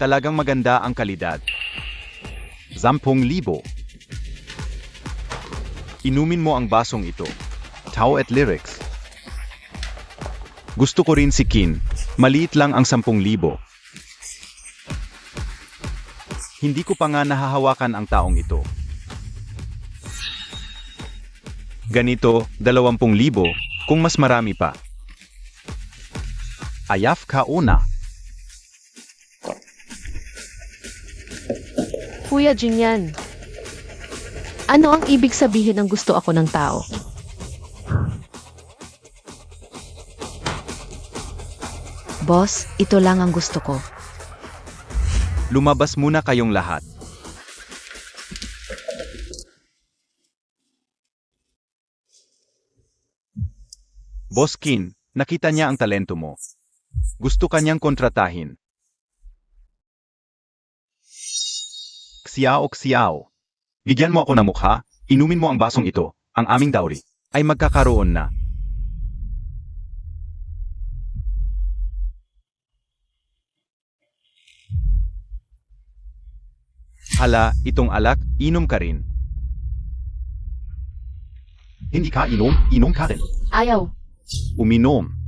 Talagang maganda ang kalidad. 10,000. Inumin mo ang basong ito. Tao at lyrics. Gusto ko rin si Kin. Maliit lang ang 10,000. Hindi ko pa nga nahahawakan ang taong ito. Ganito, 20,000, kung mas marami pa. Ayaf ka una. Kuya Jinyan, ano ang ibig sabihin ng gusto ako ng tao? Boss, ito lang ang gusto ko. Lumabas muna kayong lahat. Boss Kin, nakita niya ang talento mo. Gusto kanyang kontratahin. Xiao Xiao. Bigyan mo ako ng mukha, inumin mo ang basong ito, ang aming dowry ay magkakaroon na. Hala, itong alak, inom ka rin. Hindi ka inom, inom ka rin. Ayaw. Uminom.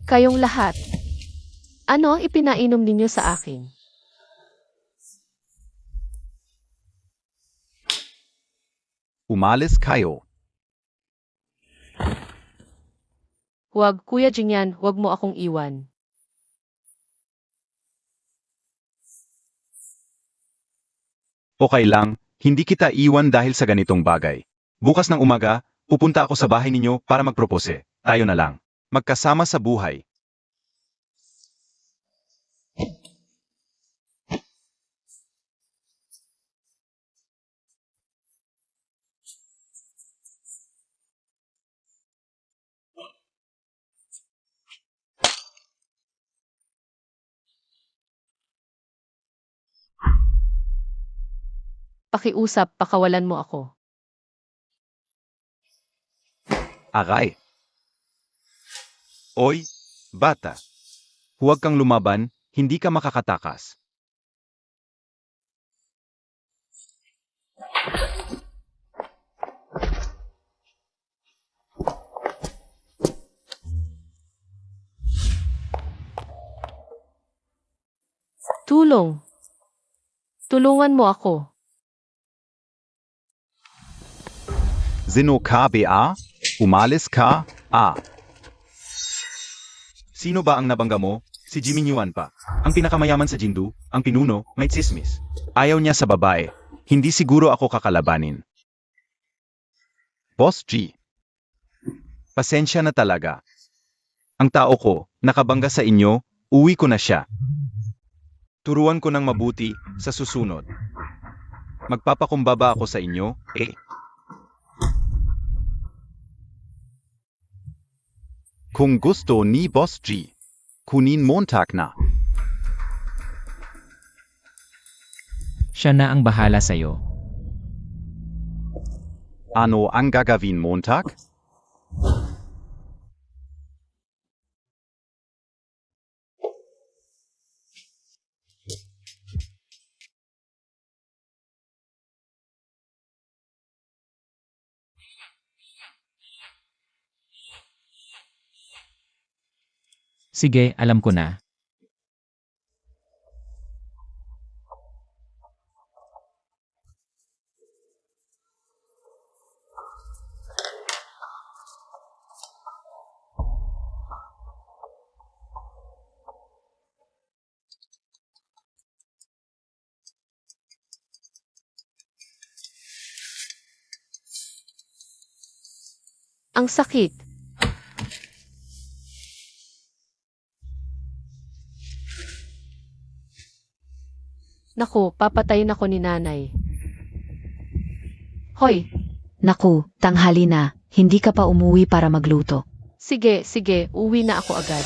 Kayong lahat. Ano ang ipinainom ninyo sa akin? Umalis kayo. Huwag, Kuya Jinyan, huwag mo akong iwan. Okay lang, hindi kita iwan dahil sa ganitong bagay. Bukas ng umaga, pupunta ako sa bahay ninyo para magpropose. Tayo na lang. Magkasama sa buhay. Pakiusap, pakawalan mo ako. Aray. Oy, bata. Huwag kang lumaban, hindi ka makakatakas. Tulong. Tulungan mo ako. Zino ka ba? Umalis ka? Sino ba ang nabangga mo? Si Jimmy Yuan pa. Ang pinakamayaman sa Jindu, ang pinuno, may tsismis. Ayaw niya sa babae. Hindi siguro ako kakalabanin. Boss G. Pasensya na talaga. Ang tao ko, nakabangga sa inyo, uwi ko na siya. Turuan ko ng mabuti sa susunod. Magpapakumbaba ako sa inyo, Kung gusto ni Boss G, kunin Montag na. Siya na ang bahala sa'yo. Ano ang gagawin Montag? Sige, alam ko na. Ang sakit. Naku, papatayin ako ni nanay. Hoy, Naku, tanghali na. Hindi ka pa umuwi para magluto. sige, uwi na ako agad.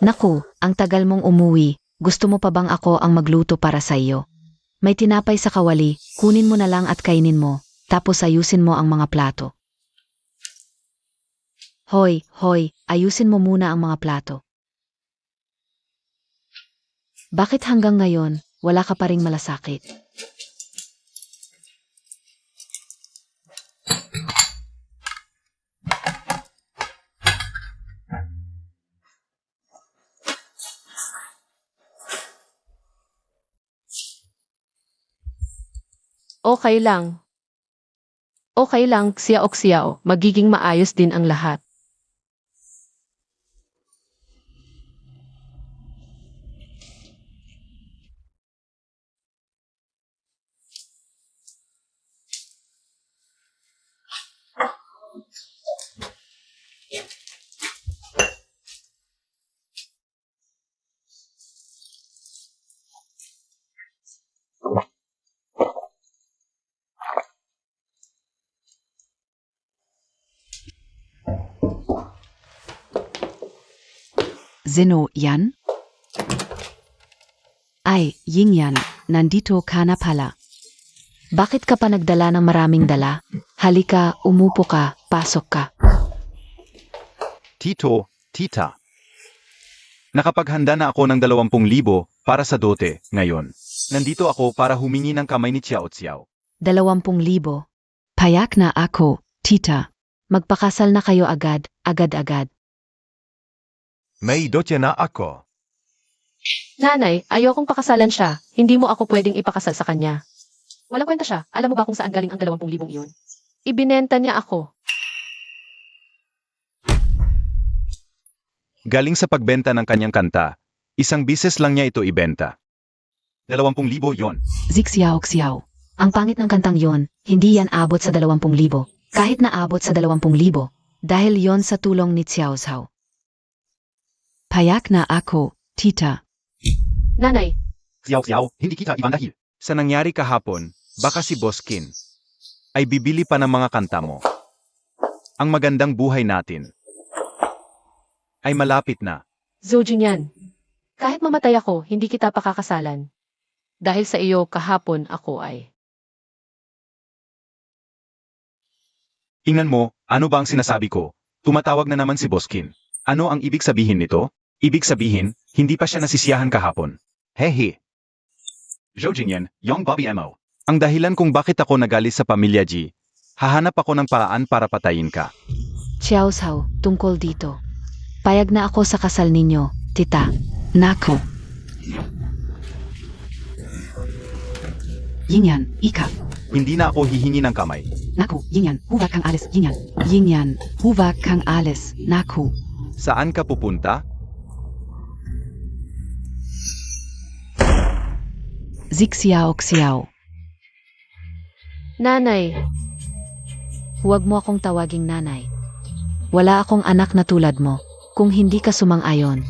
Naku, ang tagal mong umuwi. Gusto mo pa bang ako ang magluto para sa iyo? May tinapay sa kawali, kunin mo na lang at kainin mo, tapos ayusin mo ang mga plato. Hoy, hoy, ayusin mo muna ang mga plato. Bakit hanggang ngayon, wala ka pa ring malasakit? Okay lang. Okay lang, xiao, magiging maayos din ang lahat. Zeno, yan? Ay, Ying yan, nandito ka na pala. Bakit ka pa nagdala ng maraming dala? Halika, umupo ka, pasok ka. Tito, tita. Nakapaghanda na ako ng 20,000 para sa dote, ngayon. Nandito ako para humingi ng kamay ni Xiao Xiao. 20,000. Payak na ako, tita. Magpakasal na kayo agad, agad-agad. May dote na ako. Nanay, ayokong pakasalan siya. Hindi mo ako pwedeng ipakasal sa kanya. Walang kwenta siya. Alam mo ba kung saan galing ang 20,000 iyon? Ibinenta niya ako. Galing sa pagbenta ng kanyang kanta, isang bises lang niya ito ibenta. 20,000 yon. Xiao. Ang pangit ng kantang yon, hindi yan abot sa 20,000. Kahit na abot sa 20,000, dahil yon sa tulong ni Xiao Xiao. Payak na ako, tita. Nanay, Xiao Xiao, hindi kita iban dahil. Sa nangyari kahapon, baka si Boskin ay bibili pa ng mga kanta mo. Ang magandang buhay natin ay malapit na. Zojin yan. Kahit mamatay ako, hindi kita pakakasalan. Dahil sa iyo kahapon ako ay. Ingnan mo, ano ba ang sinasabi ko? Tumatawag na naman si Boskin. Ano ang ibig sabihin nito? Ibig sabihin, hindi pa siya nasisiyahan kahapon. Hehe. Zhou yan, Yong Bobby Mo. Ang dahilan kung bakit ako nagalis sa pamilya G, hahanap ako ng paraan para patayin ka. Xiao Xiao, tungkol dito. Payag na ako sa kasal ninyo, tita. Nako. Yingyan, ika. Hindi na ako hihingi ng kamay. Naku, Yingyan, huwag kang alis, Yingyan. Yingyan, huwag kang alis, naku. Saan ka pupunta? Xiao. Nanay, Huwag mo akong tawaging nanay. Wala akong anak na tulad mo. Kung hindi ka sumang-ayon,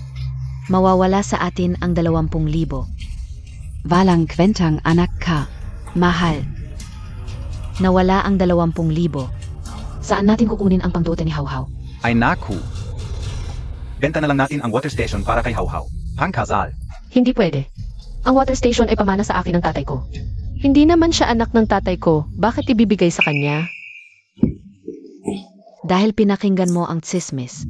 mawawala sa atin ang 20,000. Walang kwentang anak ka, mahal. Nawala ang 20,000. Saan natin kukunin ang pangdote ni Hauhau? Ay naku. Benta na lang natin ang water station para kay Hauhau. Pangkasal. hindi pwede. Ang water station ay pamana sa akin ng tatay ko. Hindi naman siya anak ng tatay ko, bakit ibibigay sa kanya? Dahil pinakinggan mo ang tsismis.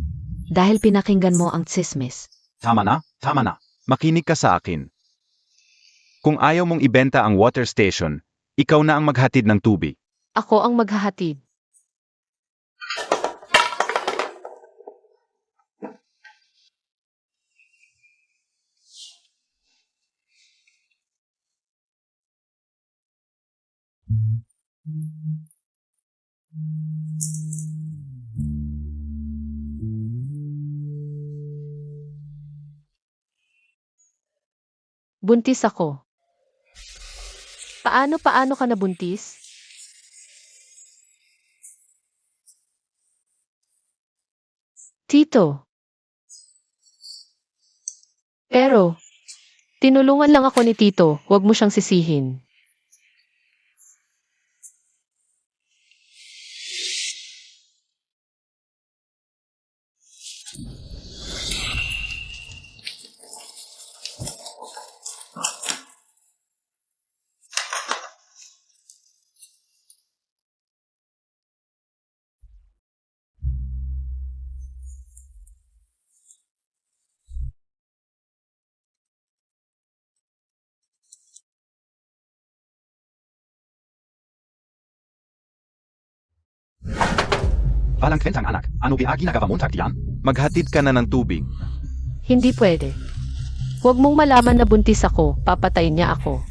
Tama na, tama na. Makinig ka sa akin. Kung ayaw mong ibenta ang water station, ikaw na ang maghatid ng tubig. Ako ang maghahatid. Buntis ako. Paano ka nabuntis? Tito. Pero, tinulungan lang ako ni Tito, huwag mo siyang sisihin. Walang kwentang anak, ano ba ginagawa mo diyan? Maghatid ka na ng tubig. Hindi pwede. Huwag mong malaman na buntis ako, papatayin niya ako.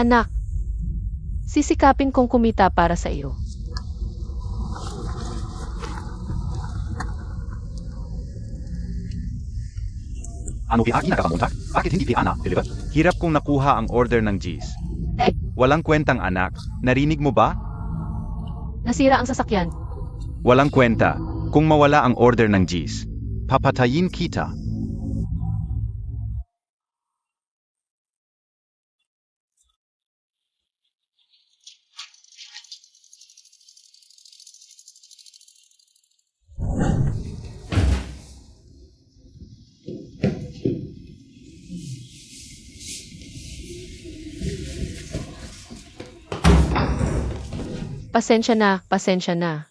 Anak, sisikapin kong kumita para sa iyo. Ano ba ginagawa mo diyan? Bakit hindi pa deliver? Hirap kong nakuha ang order ng G's. Walang kwentang anak, narinig mo ba? Nasira ang sasakyan. Walang kwenta, kung mawala ang order ng G's. Papatayin kita. Pasensya na, pasensya na.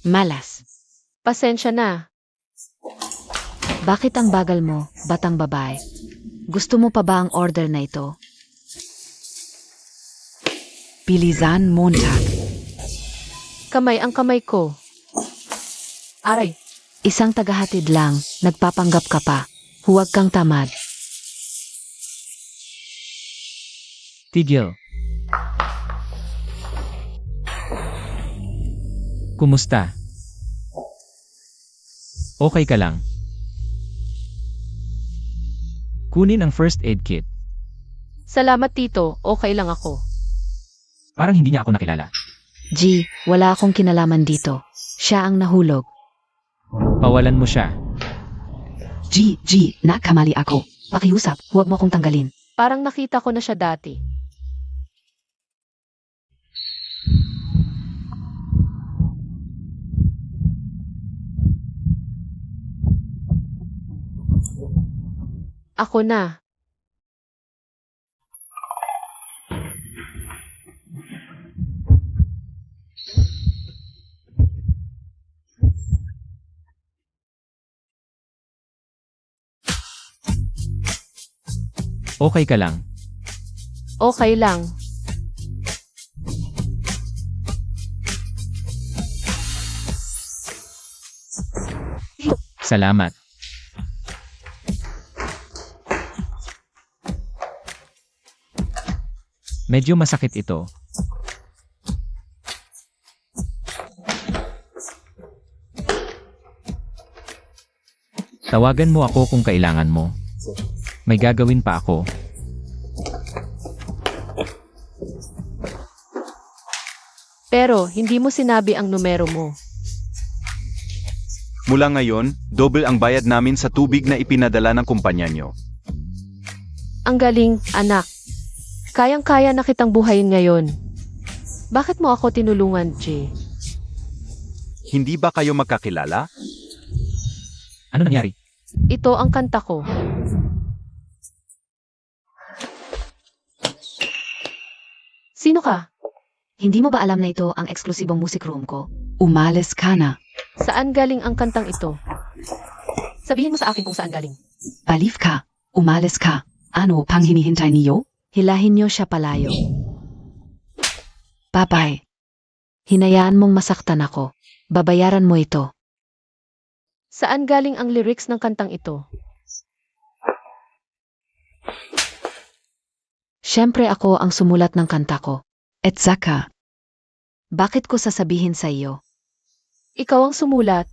Malas. Pasensya na. Bakit ang bagal mo, batang babae? Gusto mo pa ba ang order na ito? Bilisan Montag. Kamay ang kamay ko. Aray, Isang tagahatid lang, nagpapanggap ka pa. Huwag kang tamad. Tigil. Kumusta? Okay ka lang? Kunin ang first aid kit. salamat tito, okay lang ako. Parang hindi niya ako nakilala. G, wala akong kinalaman dito. Siya ang nahulog. Pawalan mo siya. G, nakamali ako. Pakiusap, huwag mo akong tanggalin. Parang nakita ko na siya dati. Ako na. Okay ka lang? Okay lang. Salamat. Medyo masakit ito. Tawagan mo ako kung kailangan mo. May gagawin pa ako. Pero, hindi mo sinabi ang numero mo. Mula ngayon, double ang bayad namin sa tubig na ipinadala ng kumpanya nyo. Ang galing, anak. Kayang-kaya na kitang buhayin ngayon. Bakit mo ako tinulungan, Jay? Hindi ba kayo magkakilala? Ano nangyari? Ito ang kanta ko. Sino ka? Hindi mo ba alam na ito ang eksklusibong music room ko? Umalis ka na. Saan galing ang kantang ito? Sabihin mo sa akin kung saan galing. Baliw ka. Umalis ka. Ano pang hinihintay niyo? Hilahin niyo siya palayo. Bye-bye. Hinayaan mong masaktan ako. Babayaran mo ito. Saan galing ang lyrics ng kantang ito? Siyempre ako ang sumulat ng kanta ko. Et Zaka. Bakit ko sasabihin sa iyo? Ikaw ang sumulat.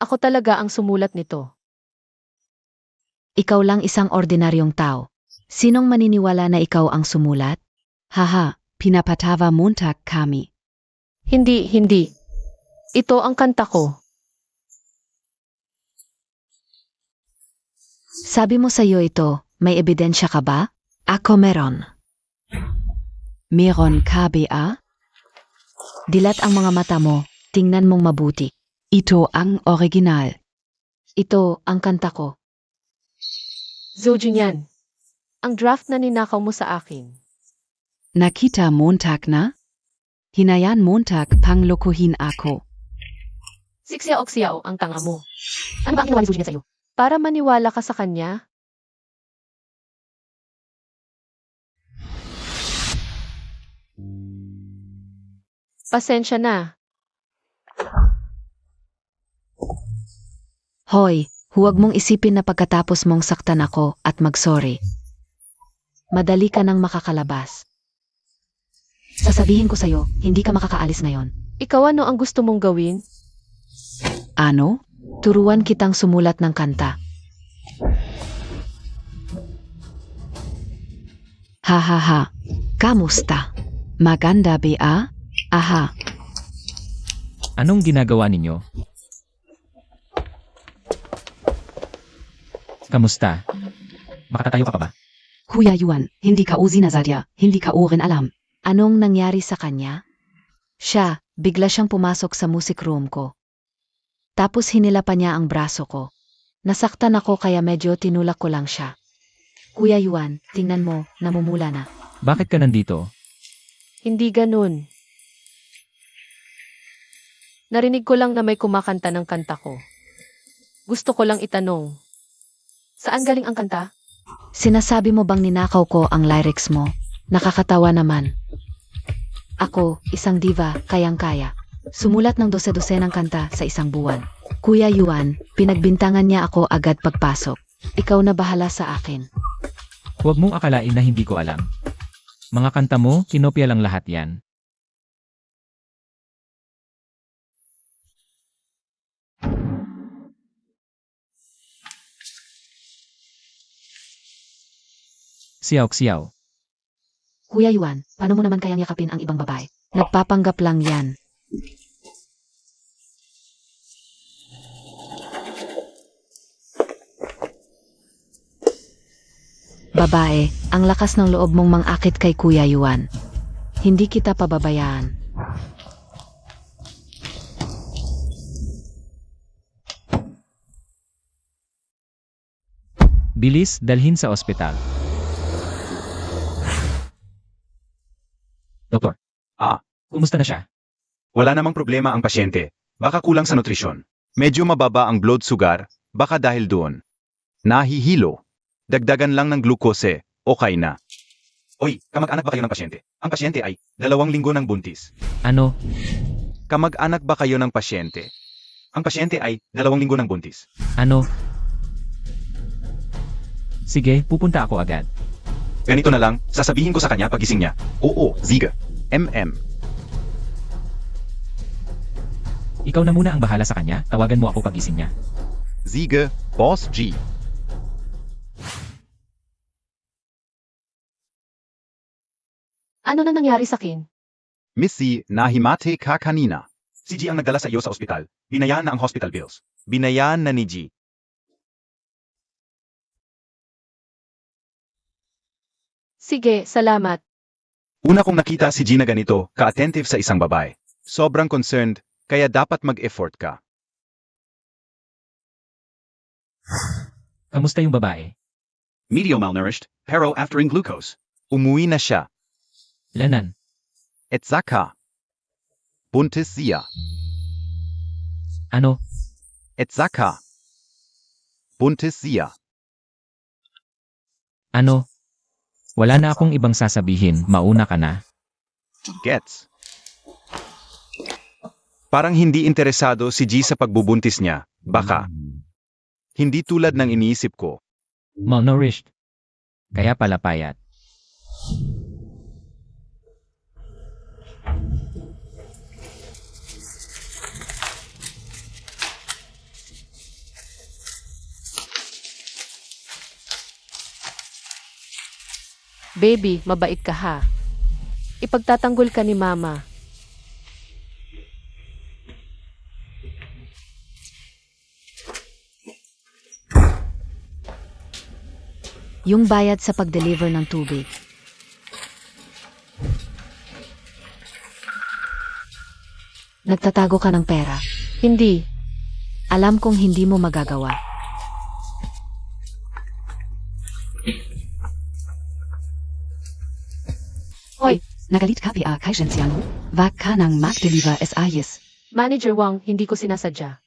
Ako talaga ang sumulat nito. Ikaw lang isang ordinaryong tao. Sinong maniniwala na ikaw ang sumulat? Haha, pinapatawa Montag kami. Hindi. Ito ang kanta ko. Sabi mo sa'yo ito, may ebidensya ka ba? Ako meron. Meron ka ba? Dilat ang mga mata mo, tingnan mong mabuti. Ito ang original. Ito ang kanta ko. Zojun yan. Ang draft na ninakaw mo sa akin. Nakita Montag na? Hinayan Montag panglokohin ako. Siksyaok ang tanga mo. Ano ba ang ginawa ni Zojun yan sa'yo? Para maniwala ka sa kanya? Pasensya na. Hoy, huwag mong isipin na pagkatapos mong saktan ako at mag-sorry. Madali ka nang makakalabas. Sasabihin ko sa'yo, hindi ka makakaalis ngayon. Ikaw ano ang gusto mong gawin? Ano? Turuan kitang sumulat ng kanta. Ha ha ha. Kamusta? Maganda ba? Aha. Anong ginagawa ninyo? Kamusta? Makatatayo ka pa ba? Kuya Yuan, hindi ka uzi na Zadia, hindi ka rin alam. Anong nangyari sa kanya? Siya, bigla siyang pumasok sa music room ko. Tapos hinila pa niya ang braso ko. Nasaktan ako kaya medyo tinulak ko lang siya. Kuya Yuan, tingnan mo, namumula na. Bakit ka nandito? Hindi ganun. Narinig ko lang na may kumakanta ng kanta ko. Gusto ko lang itanong. Saan galing ang kanta? Sinasabi mo bang ninakaw ko ang lyrics mo? Nakakatawa naman. Ako, isang diva, kayang-kaya. Sumulat ng 12 ng kanta sa isang buwan. Kuya Yuan, pinagbintangan niya ako agad pagpasok. Ikaw na bahala sa akin. Huwag mong akalain na hindi ko alam. Mga kanta mo, kinopya lang lahat yan. Siyaw. Kuya Yuan, paano mo naman kayang yakapin ang ibang babae? Nagpapanggap lang yan. Babae, ang lakas ng loob mong mangakit kay Kuya Yuan. Hindi kita pababayaan. Bilis, dalhin sa ospital. Doktor. Kumusta na siya? Wala namang problema ang pasyente. Baka kulang sa nutrisyon. Medyo mababa ang blood sugar, baka dahil doon. Nahihilo. Dagdagan lang ng glukose, okay na. Oy, kamag-anak ba kayo ng pasyente? Ang pasyente ay 2 linggo ng buntis. Ano? Kamag-anak ba kayo ng pasyente? Ang pasyente ay 2 linggo ng buntis. Ano? Sige, pupunta ako agad. Ganito na lang, sasabihin ko sa kanya pagising niya. Oo, Ziga. Ikaw na muna ang bahala sa kanya, tawagan mo ako pagising niya. Ziga, Boss G. Ano na nangyari sa akin? Missy, nahimate ka kanina. Si G ang nagdala sa iyo sa ospital. Binayaan na ang hospital bills. Binayaan na ni G. Sige, salamat. Una kong nakita si G na ganito, ka-attentive sa isang babae. Sobrang concerned, kaya dapat mag-effort ka. Kamusta yung babae? Medio malnourished, pero aftering glucose. Umuwi na siya. Lanan. Etzaka. Buntis siya. Ano? Etzaka. Buntis siya. Ano? Wala na akong ibang sasabihin, mauna ka na. Gets. Parang hindi interesado si G sa pagbubuntis niya, baka. Hindi tulad ng iniisip ko. Malnourished. Kaya pala payat. Baby, mabait ka ha. Ipagtatanggol ka ni Mama. Yung bayad sa pag-deliver ng tubig. Nagtatago ka ng pera. Hindi. Alam kong hindi mo magagawa. Hoy, Nagalit ka via Kaishensiang. Wag ka nang mag-deliver es ayes. Manager Wang, hindi ko sinasadya.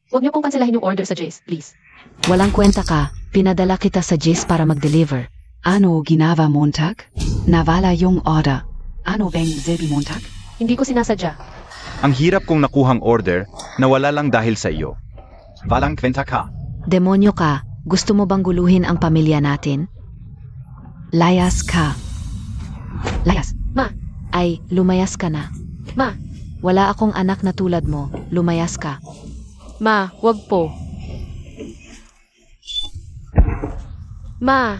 Huwag niyo pong kanselahin yung order sa Jace, please. Walang kwenta ka. Pinadala kita sa Jace para mag-deliver. Ano ginawa Montag? Nawala yung order. Ano bang Silbi Montag? Hindi ko sinasadya. Ang hirap kong nakuhang order na wala lang dahil sa iyo. Walang kwenta ka. Demonyo ka. Gusto mo bang guluhin ang pamilya natin? Layas ka. Layas. Ay, lumayas ka na. Ma, Wala akong anak na tulad mo. Lumayas ka. ma, wag po. Ma,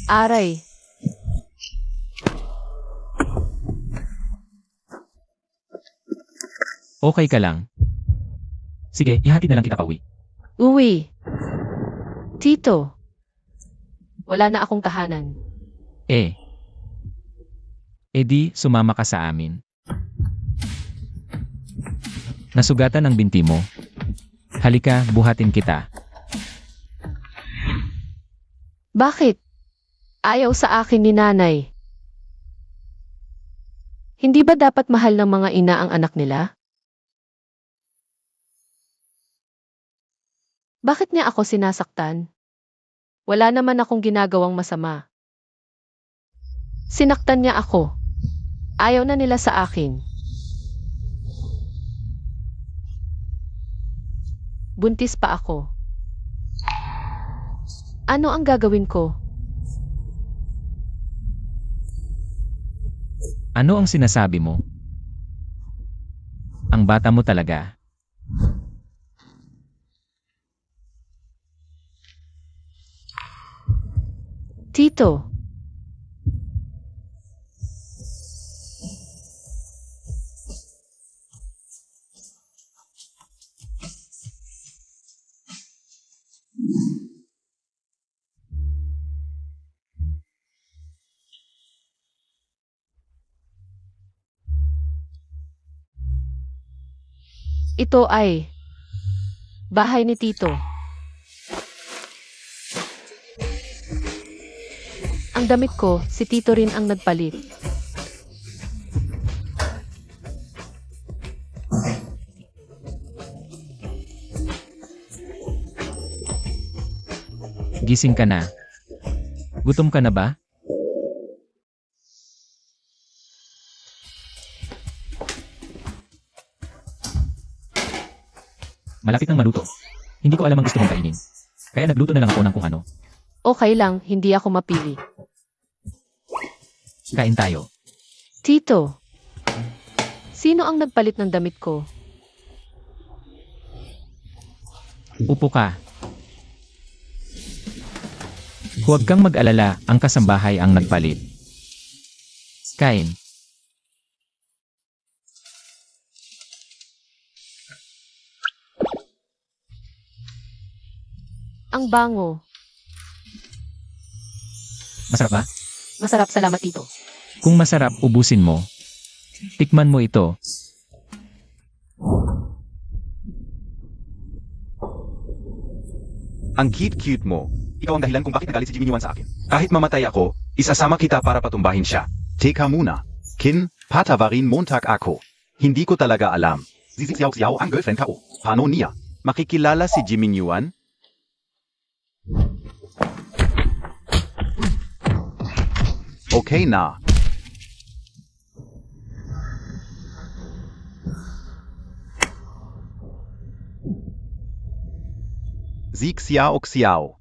aray. Okay ka lang. Sige, ihatid na lang kita pauwi. Uwi. Tito. Wala na akong tahanan. Eh di, sumama ka sa amin. Nasugatan ang binti mo. Halika, buhatin kita. Bakit? Ayaw sa akin ni nanay. Hindi ba dapat mahal ng mga ina ang anak nila? Bakit niya ako sinasaktan? Wala naman akong ginagawang masama. Sinaktan niya ako. Ayaw na nila sa akin. Buntis pa ako. Ano ang gagawin ko? Ano ang sinasabi mo? Ang bata mo talaga. Tito. Ito ay bahay ni Tito. Ang damit ko, si Tito rin ang nagpalit. Gising ka na. Gutom ka na ba? Malapit nang maluto. Hindi ko alam ang gusto mong kainin. Kaya nagluto na lang ako ng kung ano. Okay lang, hindi ako mapili. Kain tayo. Tito, sino ang nagpalit ng damit ko? Upo ka. Huwag kang mag-alala, ang kasambahay ang nagpalit. Kain. Ang bango. Masarap ba? Masarap, salamat Tito. Kung masarap, ubusin mo. Tikman mo ito. Ang cute-cute mo. Ikaw ang dahilan kung bakit nagalit si Jimmy Yuan sa akin. Kahit mamatay ako, isasama kita para patumbahin siya. Teka muna. Kin, patawarin Montag ako. Hindi ko talaga alam. Ziziyaw-ziyaw ang girlfriend ko. Paano niya? Makikilala si Jimmy Yuan? Okay na. Zik Xiao Xiao.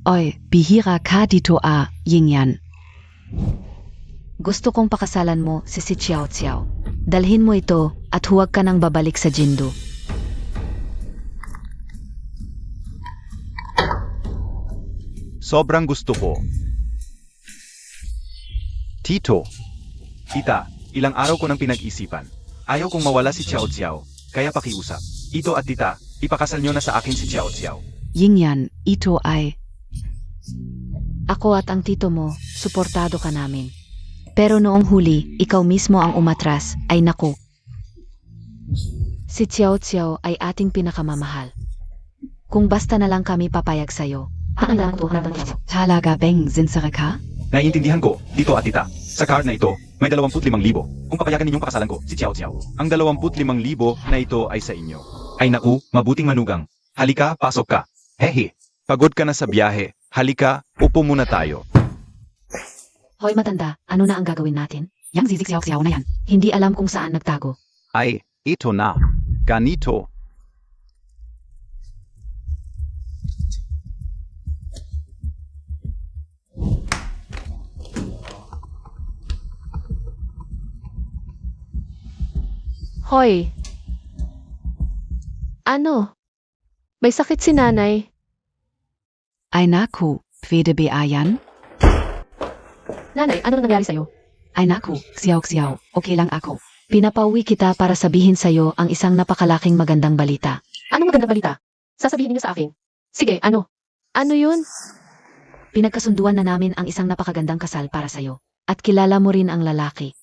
Oi, bihira ka dito Yingyan. Gusto kong pakasalan mo si Xiao Xiao. Dalhin mo ito at huwag ka nang babalik sa Jindu. Sobrang gusto ko. Tito. Tita, ilang araw ko nang pinag-isipan. Ayaw kong mawala si Xiao Xiao, kaya pakiusap. Ito at tita, ipakasal nyo na sa akin si Xiao Xiao. Yingyan, ito ay... Ako at ang tito mo, suportado ka namin. Pero noong huli, ikaw mismo ang umatras, ay naku. Si Xiao Xiao ay ating pinakamamahal. Kung basta na lang kami papayag sa'yo, ang lang ito Talaga bang sincere ka? Naiintindihan ko, dito at tita. Sa card na ito, may 25,000. Kung papayagan ninyong pakasalan ko, si Xiao Xiao. Ang 25,000 na ito ay sa inyo. Ay naku, mabuting manugang. Halika, pasok ka. Hehe. Pagod ka na sa biyahe. Halika, upo muna tayo. Hoy matanda, ano na ang gagawin natin? Yang zizik xiao na yan. Hindi alam kung saan nagtago. Ay, ito na. Ganito. Hoy. Ano? May sakit si nanay. Ay naku, pwede ba yan? Nanay, ano nangyari sa'yo? Ay naku, xiao, okay lang ako. Pinapauwi kita para sabihin sa'yo ang isang napakalaking magandang balita. Anong magandang balita? Sasabihin niyo sa akin. Sige, ano? Ano yun? Pinagkasunduan na namin ang isang napakagandang kasal para sa'yo. At kilala mo rin ang lalaki.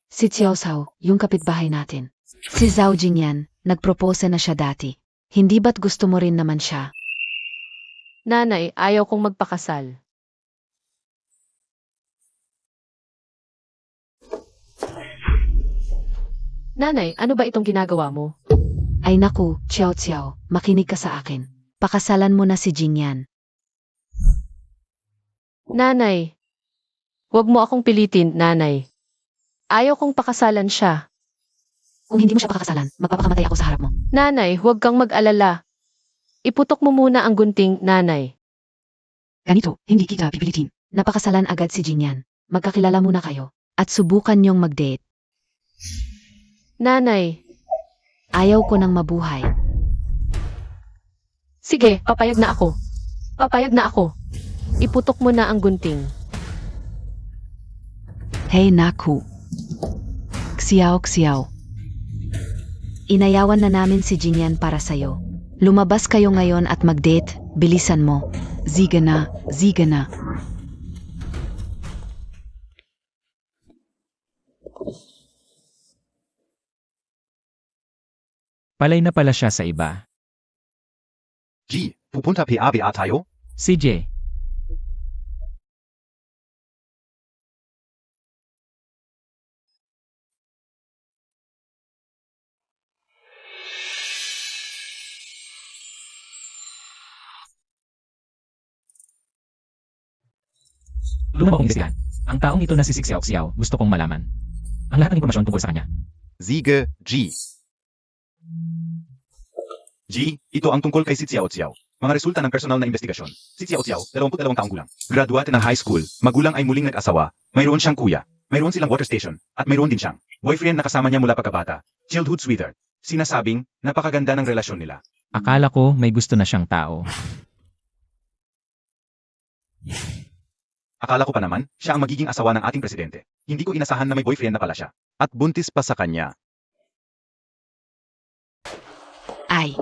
Si Xiao Xiao, yung kapitbahay natin. Si Zhao Jingyan, nagpropose na siya dati. Hindi ba't gusto mo rin naman siya? Nanay, ayaw kong magpakasal. Nanay, ano ba itong ginagawa mo? Ay naku, Xiao Xiao, makinig ka sa akin. Pakasalan mo na si Jingyan. Nanay, huwag mo akong pilitin, nanay. Ayaw kong pakasalan siya. Kung hindi mo siya pakakasalan, magpapakamatay ako sa harap mo. Nanay, huwag kang mag-alala. Iputok mo muna ang gunting, nanay. Ganito, hindi kita pipilitin. Napakasalan agad si Jingyan. Magkakilala muna kayo. At subukan niyong mag-date. Nanay, Ayaw ko nang mabuhay. sige, papayag na ako. Papayag na ako. Iputok mo na ang gunting. Hey naku. Xiao. Inayawan na namin si Jingyan para sa'yo. Lumabas kayo ngayon at mag-date, bilisan mo. Siege na. Palay na pala siya sa iba. G, pupunta PABA tayo? CJ, tulungan mo akong imbestigahan. Ang taong ito na si Xiao Xiao, gusto kong malaman. Ang lahat ng impormasyon tungkol sa kanya. Siege, G. G, ito ang tungkol kay si Xiao Xiao. Mga resulta ng personal na investigasyon. Si Xiao Xiao, 22 taong gulang. Graduate ng high school, magulang ay muling nag-asawa, mayroon siyang kuya, mayroon silang water station, at mayroon din siyang boyfriend na kasama niya mula pagkabata, childhood sweetheart. Sinasabing, napakaganda ng relasyon nila. Akala ko may gusto na siyang tao. Akala ko pa naman, siya ang magiging asawa ng ating presidente. Hindi ko inasahan na may boyfriend na pala siya. At buntis pa sa kanya. Ay.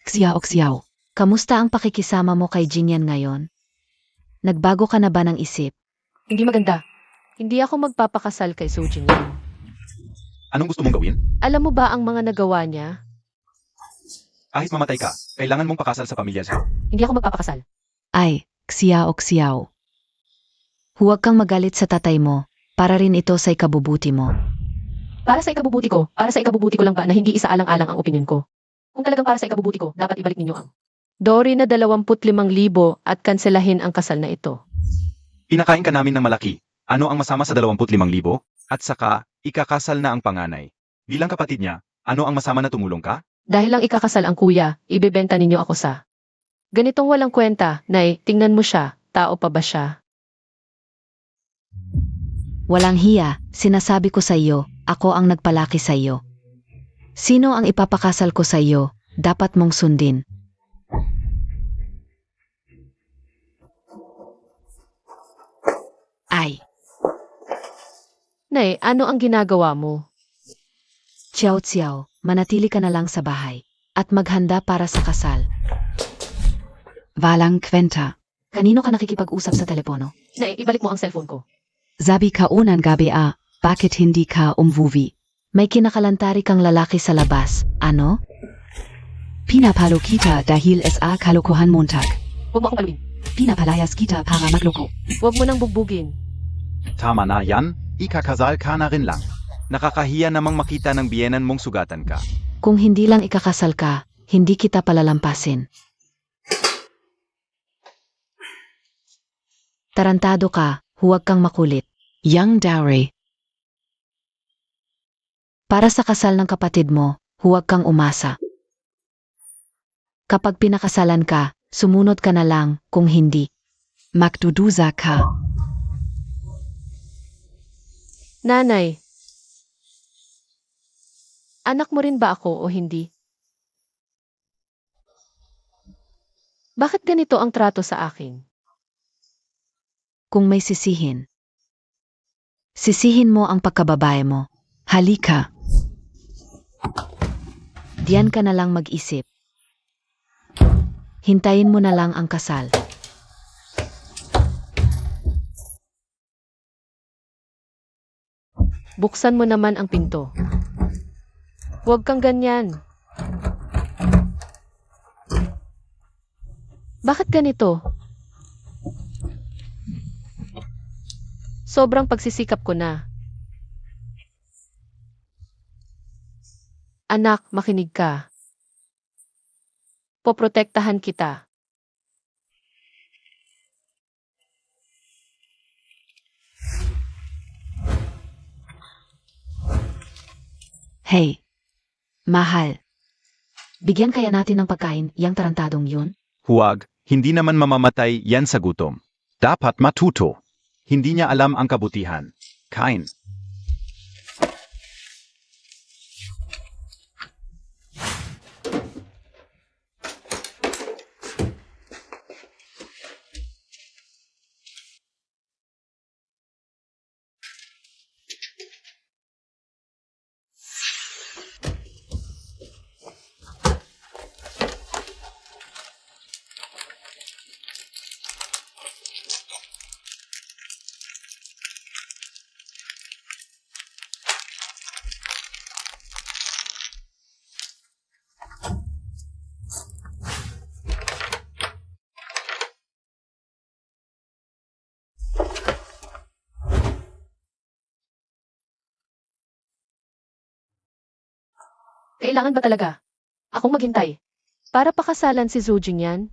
Xiao. Kamusta ang pakikisama mo kay Jingyan ngayon? Nagbago ka na ba ng isip? Hindi maganda. Hindi ako magpapakasal kay Zhou Jingyan. Anong gusto mong gawin? Alam mo ba ang mga nagawa niya? Kahit mamatay ka, kailangan mong pakasal sa pamilya Zhao. Hindi ako magpapakasal. Ay, Xiao. Huwag kang magalit sa tatay mo, para rin ito sa ikabubuti mo. Para sa ikabubuti ko lang ba na hindi isaalang-alang ang opinion ko? Kung talagang para sa ikabubuti ko, dapat ibalik ninyo ang Dory na 25,000 at kanselahin ang kasal na ito. Pinakain ka namin ng malaki. Ano ang masama sa 25,000? At saka, ikakasal na ang panganay. Bilang kapatid niya, ano ang masama na tumulong ka? Dahil lang ikakasal ang kuya, ibebenta ninyo ako sa ganitong walang kwenta, Nay, tingnan mo siya, tao pa ba siya? Walang hiya, sinasabi ko sa iyo, ako ang nagpalaki sa iyo. Sino ang ipapakasal ko sa iyo, dapat mong sundin. Nay, ano ang ginagawa mo? Xiao Xiao, manatili ka na lang sa bahay. At maghanda para sa kasal. Walang kwenta. Kanino ka nakikipag-usap sa telepono? Nay, ibalik mo ang cellphone ko. Sabi ka unang gabi bakit hindi ka umuwi? May kinakalantari kang lalaki sa labas. Ano? Pinapalo kita dahil kalokohan Montag. Huwag mo akong paluin. Pinapalayas kita para magloko. Huwag mo nang bugbugin. Tama na yan, ikakasal ka na rin lang. Nakakahiya namang makita ng biyenan mong sugatan ka. Kung hindi lang ikakasal ka, hindi kita palalampasin. Tarantado ka, huwag kang makulit. Young dowry. Para sa kasal ng kapatid mo, huwag kang umasa. Kapag pinakasalan ka, sumunod ka na lang, kung hindi. Magdudusa ka. Nanay, anak mo rin ba ako o hindi? Bakit ganito ang trato sa akin? Kung may sisihin. Sisihin mo ang pagkababae mo. Halika. Diyan ka na lang mag-isip. Hintayin mo na lang ang kasal. Buksan mo naman ang pinto. Huwag kang ganyan. Bakit ganito? Sobrang pagsisikap ko na. Anak, makinig ka. Poprotektahan kita. Hey, mahal. Bigyan kaya natin ng pagkain yang tarantadong yun? Huwag, hindi naman mamamatay yan sa gutom. Dapat matuto. Hindi niya alam ang kabutihan. Kain. Kailangan ba talaga? Akong maghintay. Para pakasalan si Zujing yan?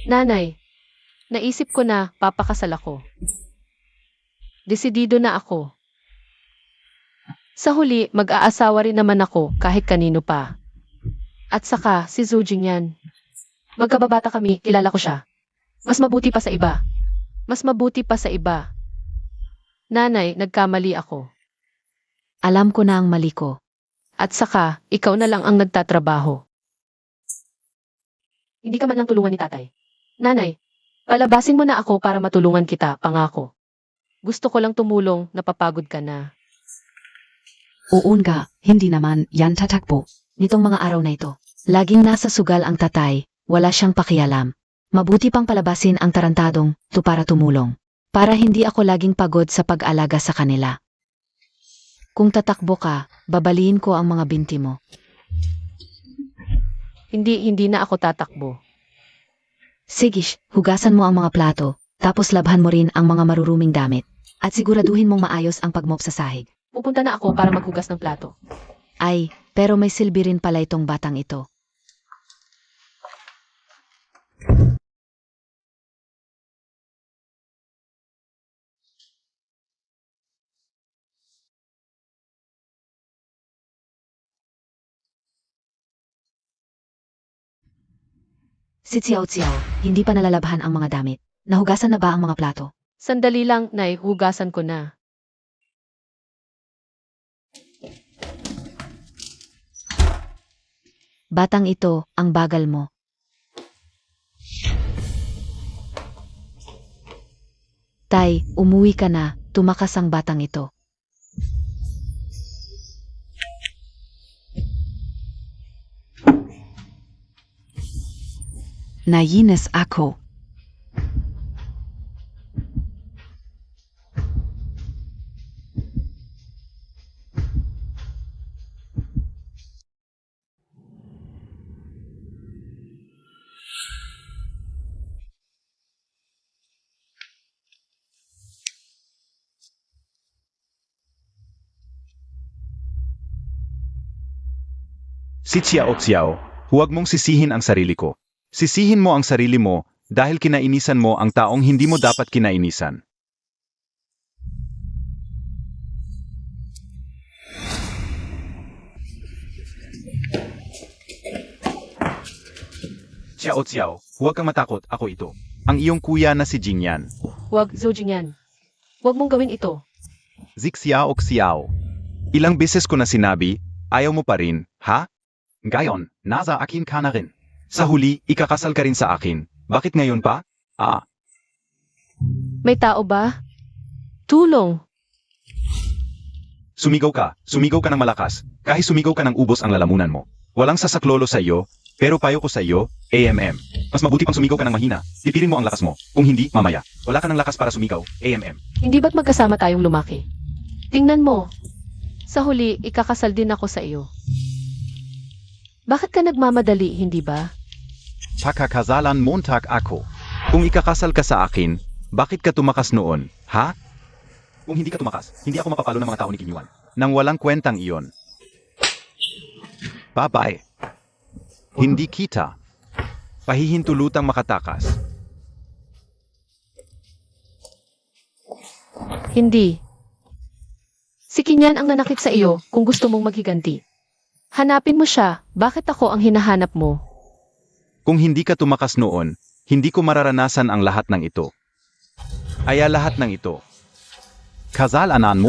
Nanay, naisip ko na papakasal ako. Desidido na ako. Sa huli, mag-aasawa rin naman ako kahit kanino pa. At saka, si Zujing yan. Magkababata kami, kilala ko siya. Mas mabuti pa sa iba. Mas mabuti pa sa iba. Nanay, nagkamali ako. Alam ko na ang mali ko. At saka, ikaw na lang ang nagtatrabaho. Hindi ka man lang tulungan ni tatay. Nanay, palabasin mo na ako para matulungan kita, pangako. Gusto ko lang tumulong, napapagod ka na. Uunga, hindi naman yan tatakbo. Nitong mga araw na ito, laging nasa sugal ang tatay, wala siyang pakialam. Mabuti pang palabasin ang tarantadong to para tumulong. Para hindi ako laging pagod sa pag-alaga sa kanila. Kung tatakbo ka, babaliin ko ang mga binti mo. Hindi na ako tatakbo. Sige, hugasan mo ang mga plato, tapos labhan mo rin ang mga maruruming damit. At siguraduhin mong maayos ang pagmop sa sahig. Pupunta na ako para maghugas ng plato. Ay, pero may silbi rin pala itong batang ito. Si Xiao Xiao, hindi pa nalalabhan ang mga damit. Nahugasan na ba ang mga plato? Sandali lang, Nay, hugasan ko na. Batang ito, ang bagal mo. Tay, umuwi ka na, tumakas ang batang ito. Nainis ako. Si Xiao Xiao, huwag mong sisihin ang sarili ko. Sisihin mo ang sarili mo dahil kinainisan mo ang taong hindi mo dapat kinainisan. Xiao Xiao, huwag kang matakot, ako ito. Ang iyong kuya na si Jingyan. Huwag, Zojingyan. Huwag mong gawin ito. Zik Xiao Xiao. Ilang beses ko na sinabi, ayaw mo pa rin, ha? Ngayon, nasa akin ka na rin. Sa huli, ikakasal ka rin sa akin. Bakit ngayon pa? May tao ba? Tulong. Sumigaw ka ng malakas. Kahit sumigaw ka ng ubos ang lalamunan mo. Walang sasaklolo sa iyo, pero payo ko sa iyo, AMM. Mas mabuti pang sumigaw ka ng mahina. Tipirin mo ang lakas mo. Kung hindi, mamaya. Wala ka ng lakas para sumigaw, AMM. Hindi ba't magkasama tayong lumaki? Tingnan mo. Sa huli, ikakasal din ako sa iyo. Bakit ka nagmamadali, hindi ba? Pakakasalan Montag ako. Kung ikakasal ka sa akin, bakit ka tumakas noon, ha? Kung hindi ka tumakas, hindi ako mapapalo ng mga tao ni Kinyuan. Nang walang kwentang iyon. Bye-bye. Hindi kita. Pahihintulutang makatakas. Hindi. Si Kinyan ang nanakit sa iyo kung gusto mong maghiganti. Hanapin mo siya, bakit ako ang hinahanap mo? Kung hindi ka tumakas noon, hindi ko mararanasan ang lahat ng ito. Aya lahat ng ito. Kasal anan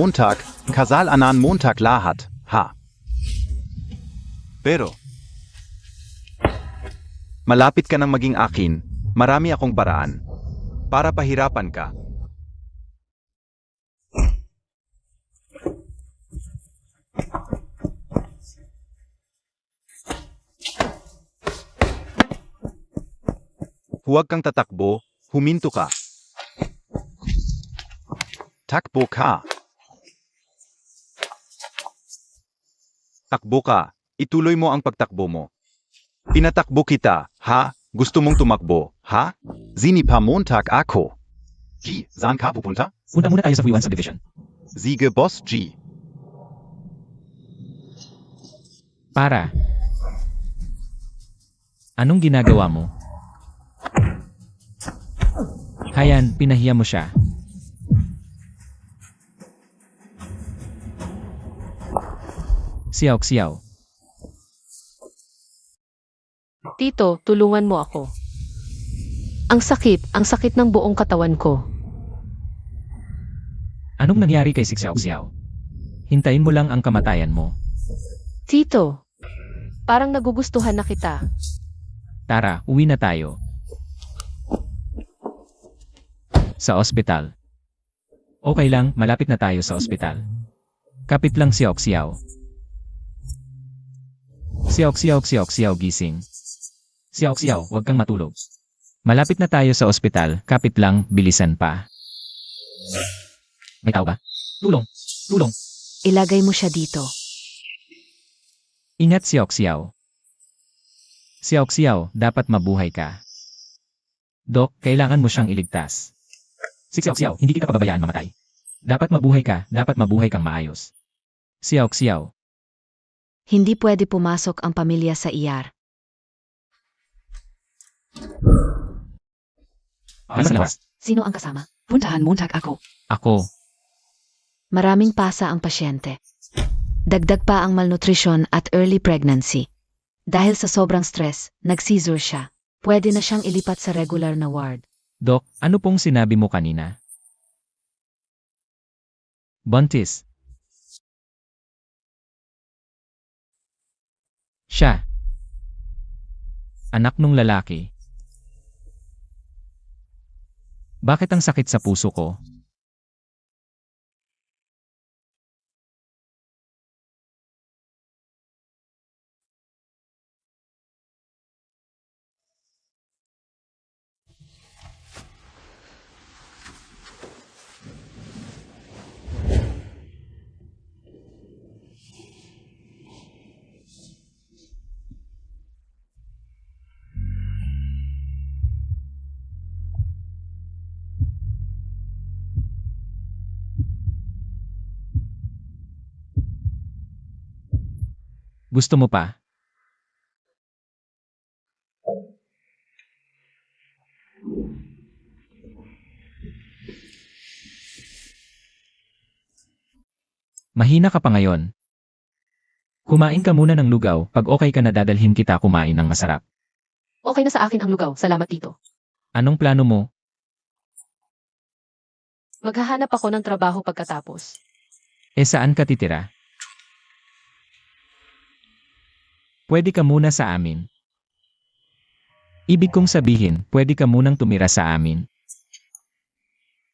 Montag lahat, ha? Pero, malapit ka nang maging akin, marami akong paraan. Para pahirapan ka. Huwag kang tatakbo, huminto ka. Takbo ka. Takbo ka, ituloy mo ang pagtakbo mo. Pinatakbo kita, ha? Gusto mong tumakbo, ha? Zini pa Montag ako. G, saan ka pupunta? Punta muna tayo sa Fuiwan Subdivision. Sige Boss G. Para. Anong ginagawa mo? Hayan, pinahiya mo siya. Xiao. Tito, tulungan mo ako. Ang sakit ng buong katawan ko. Anong nangyari kay si Xiao? Hintayin mo lang ang kamatayan mo. Tito, parang nagugustuhan na kita. Tara, uwi na tayo. Sa ospital. Okay lang, malapit na tayo sa ospital. Kapit lang Xiao. Xiao, gising. Xiao, huwag kang matulog. Malapit na tayo sa ospital, kapit lang, bilisan pa. May tao ba? Tulong! Ilagay mo siya dito. Ingat Xiao. Xiao, dapat mabuhay ka. Dok, kailangan mo siyang iligtas. Si Xiao, hindi kita pababayaan mamatay. Dapat mabuhay kang maayos. Xiao. Hindi pwede pumasok ang pamilya sa iyar. Nasa labas. Sino ang kasama? Puntahan Montag ako. Ako. Maraming pasa ang pasyente. Dagdag pa ang malnutrition at early pregnancy. Dahil sa sobrang stress, nag-seizure siya. Pwede na siyang ilipat sa regular na ward. Dok, ano pong sinabi mo kanina? Buntis. Siya. Anak nung lalaki. Bakit ang sakit sa puso ko? Gusto mo pa? Mahina ka pa ngayon. Kumain ka muna ng lugaw, pag okay ka na dadalhin kita kumain ng masarap. Okay na sa akin ang lugaw, salamat Tito. Anong plano mo? Maghahanap ako ng trabaho pagkatapos. Saan ka titira? Pwede ka muna sa amin. Ibig kong sabihin, pwede ka munang tumira sa amin.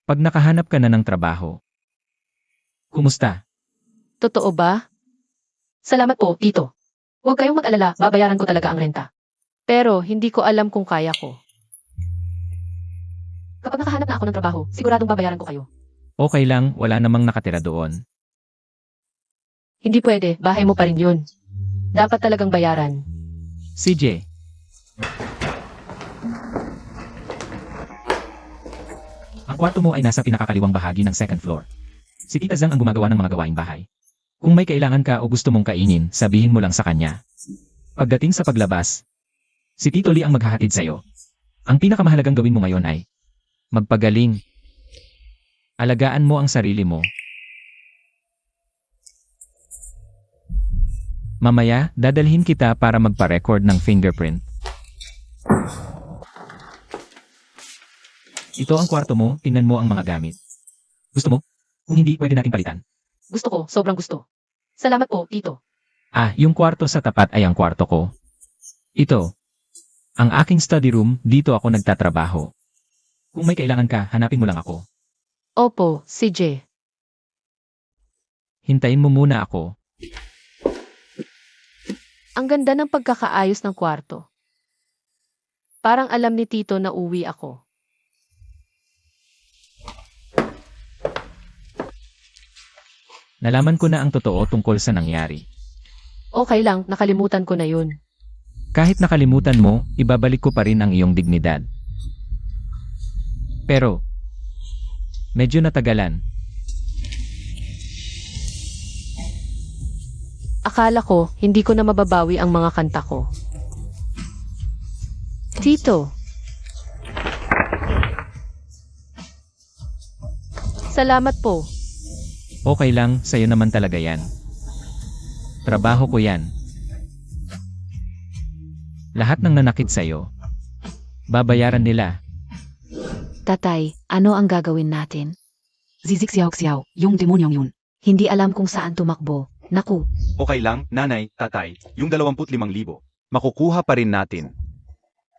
Pag nakahanap ka na ng trabaho. Kumusta? Totoo ba? Salamat po, Tito. Huwag kayong mag-alala, babayaran ko talaga ang renta. Pero hindi ko alam kung kaya ko. Kapag nakahanap na ako ng trabaho, siguradong babayaran ko kayo. Okay lang, wala namang nakatira doon. Hindi pwede, bahay mo pa rin yun. Dapat talagang bayaran. CJ. Ang kwarto mo ay nasa pinakakaliwang bahagi ng second floor. Si Tita Zhang ang gumagawa ng mga gawaing bahay. Kung may kailangan ka o gusto mong kainin, sabihin mo lang sa kanya. Pagdating sa paglabas, si Tito Lee ang maghahatid sa'yo. Ang pinakamahalagang gawin mo ngayon ay magpagaling. Alagaan mo ang sarili mo. Mamaya, dadalhin kita para magpa-record ng fingerprint. Ito ang kwarto mo, tingnan mo ang mga gamit. Gusto mo? Kung hindi, pwede natin palitan. Gusto ko, sobrang gusto. Salamat po, Tito. Yung kwarto sa tapat ay ang kwarto ko. Ito. Ang aking study room, dito ako nagtatrabaho. Kung may kailangan ka, hanapin mo lang ako. Opo, CJ. Hintayin mo muna ako. Ang ganda ng pagkakaayos ng kwarto. Parang alam ni Tito na uwi ako. Nalaman ko na ang totoo tungkol sa nangyari. Okay lang, nakalimutan ko na yun. Kahit nakalimutan mo, ibabalik ko pa rin ang iyong dignidad. Pero, medyo natagalan. Akala ko, hindi ko na mababawi ang mga kanta ko. Tito. Salamat po. Okay lang, sa'yo naman talaga yan. Trabaho ko yan. Lahat ng nanakit sa'yo, babayaran nila. Tatay, ano ang gagawin natin? Zizigsiaw-xiao, yung demonyong yun. Hindi alam kung saan tumakbo. Naku, Okay lang, nanay, tatay, yung 25,000. Makukuha pa rin natin.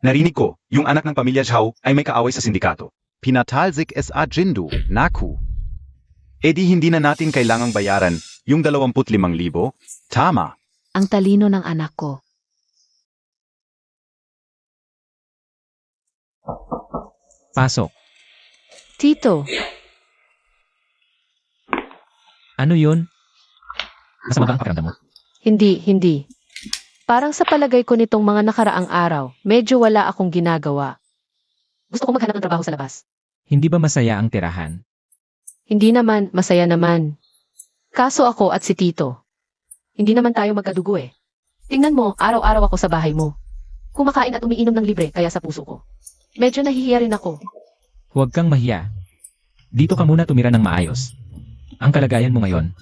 Narinig ko, yung anak ng pamilya Zhao ay may kaaway sa sindikato. Pinatalsik sa Jindu, naku. E di hindi na natin kailangang bayaran yung 25,000. Tama. ang talino ng anak ko. Pasok. Tito, Ano yun? Masama ba ang pakiramdam mo? hindi. Parang sa palagay ko nitong mga nakaraang araw, medyo wala akong ginagawa. Gusto ko maghanap ng trabaho sa labas. Hindi ba masaya ang tirahan? Hindi naman, masaya naman. Kaso ako at si Tito. Hindi naman tayo magkadugo eh. Tingnan mo, araw-araw ako sa bahay mo. Kumakain at umiinom ng libre kaya sa puso ko. Medyo nahihiya rin ako. Huwag kang mahiya. Dito ka muna tumira ng maayos. Ang kalagayan mo ngayon,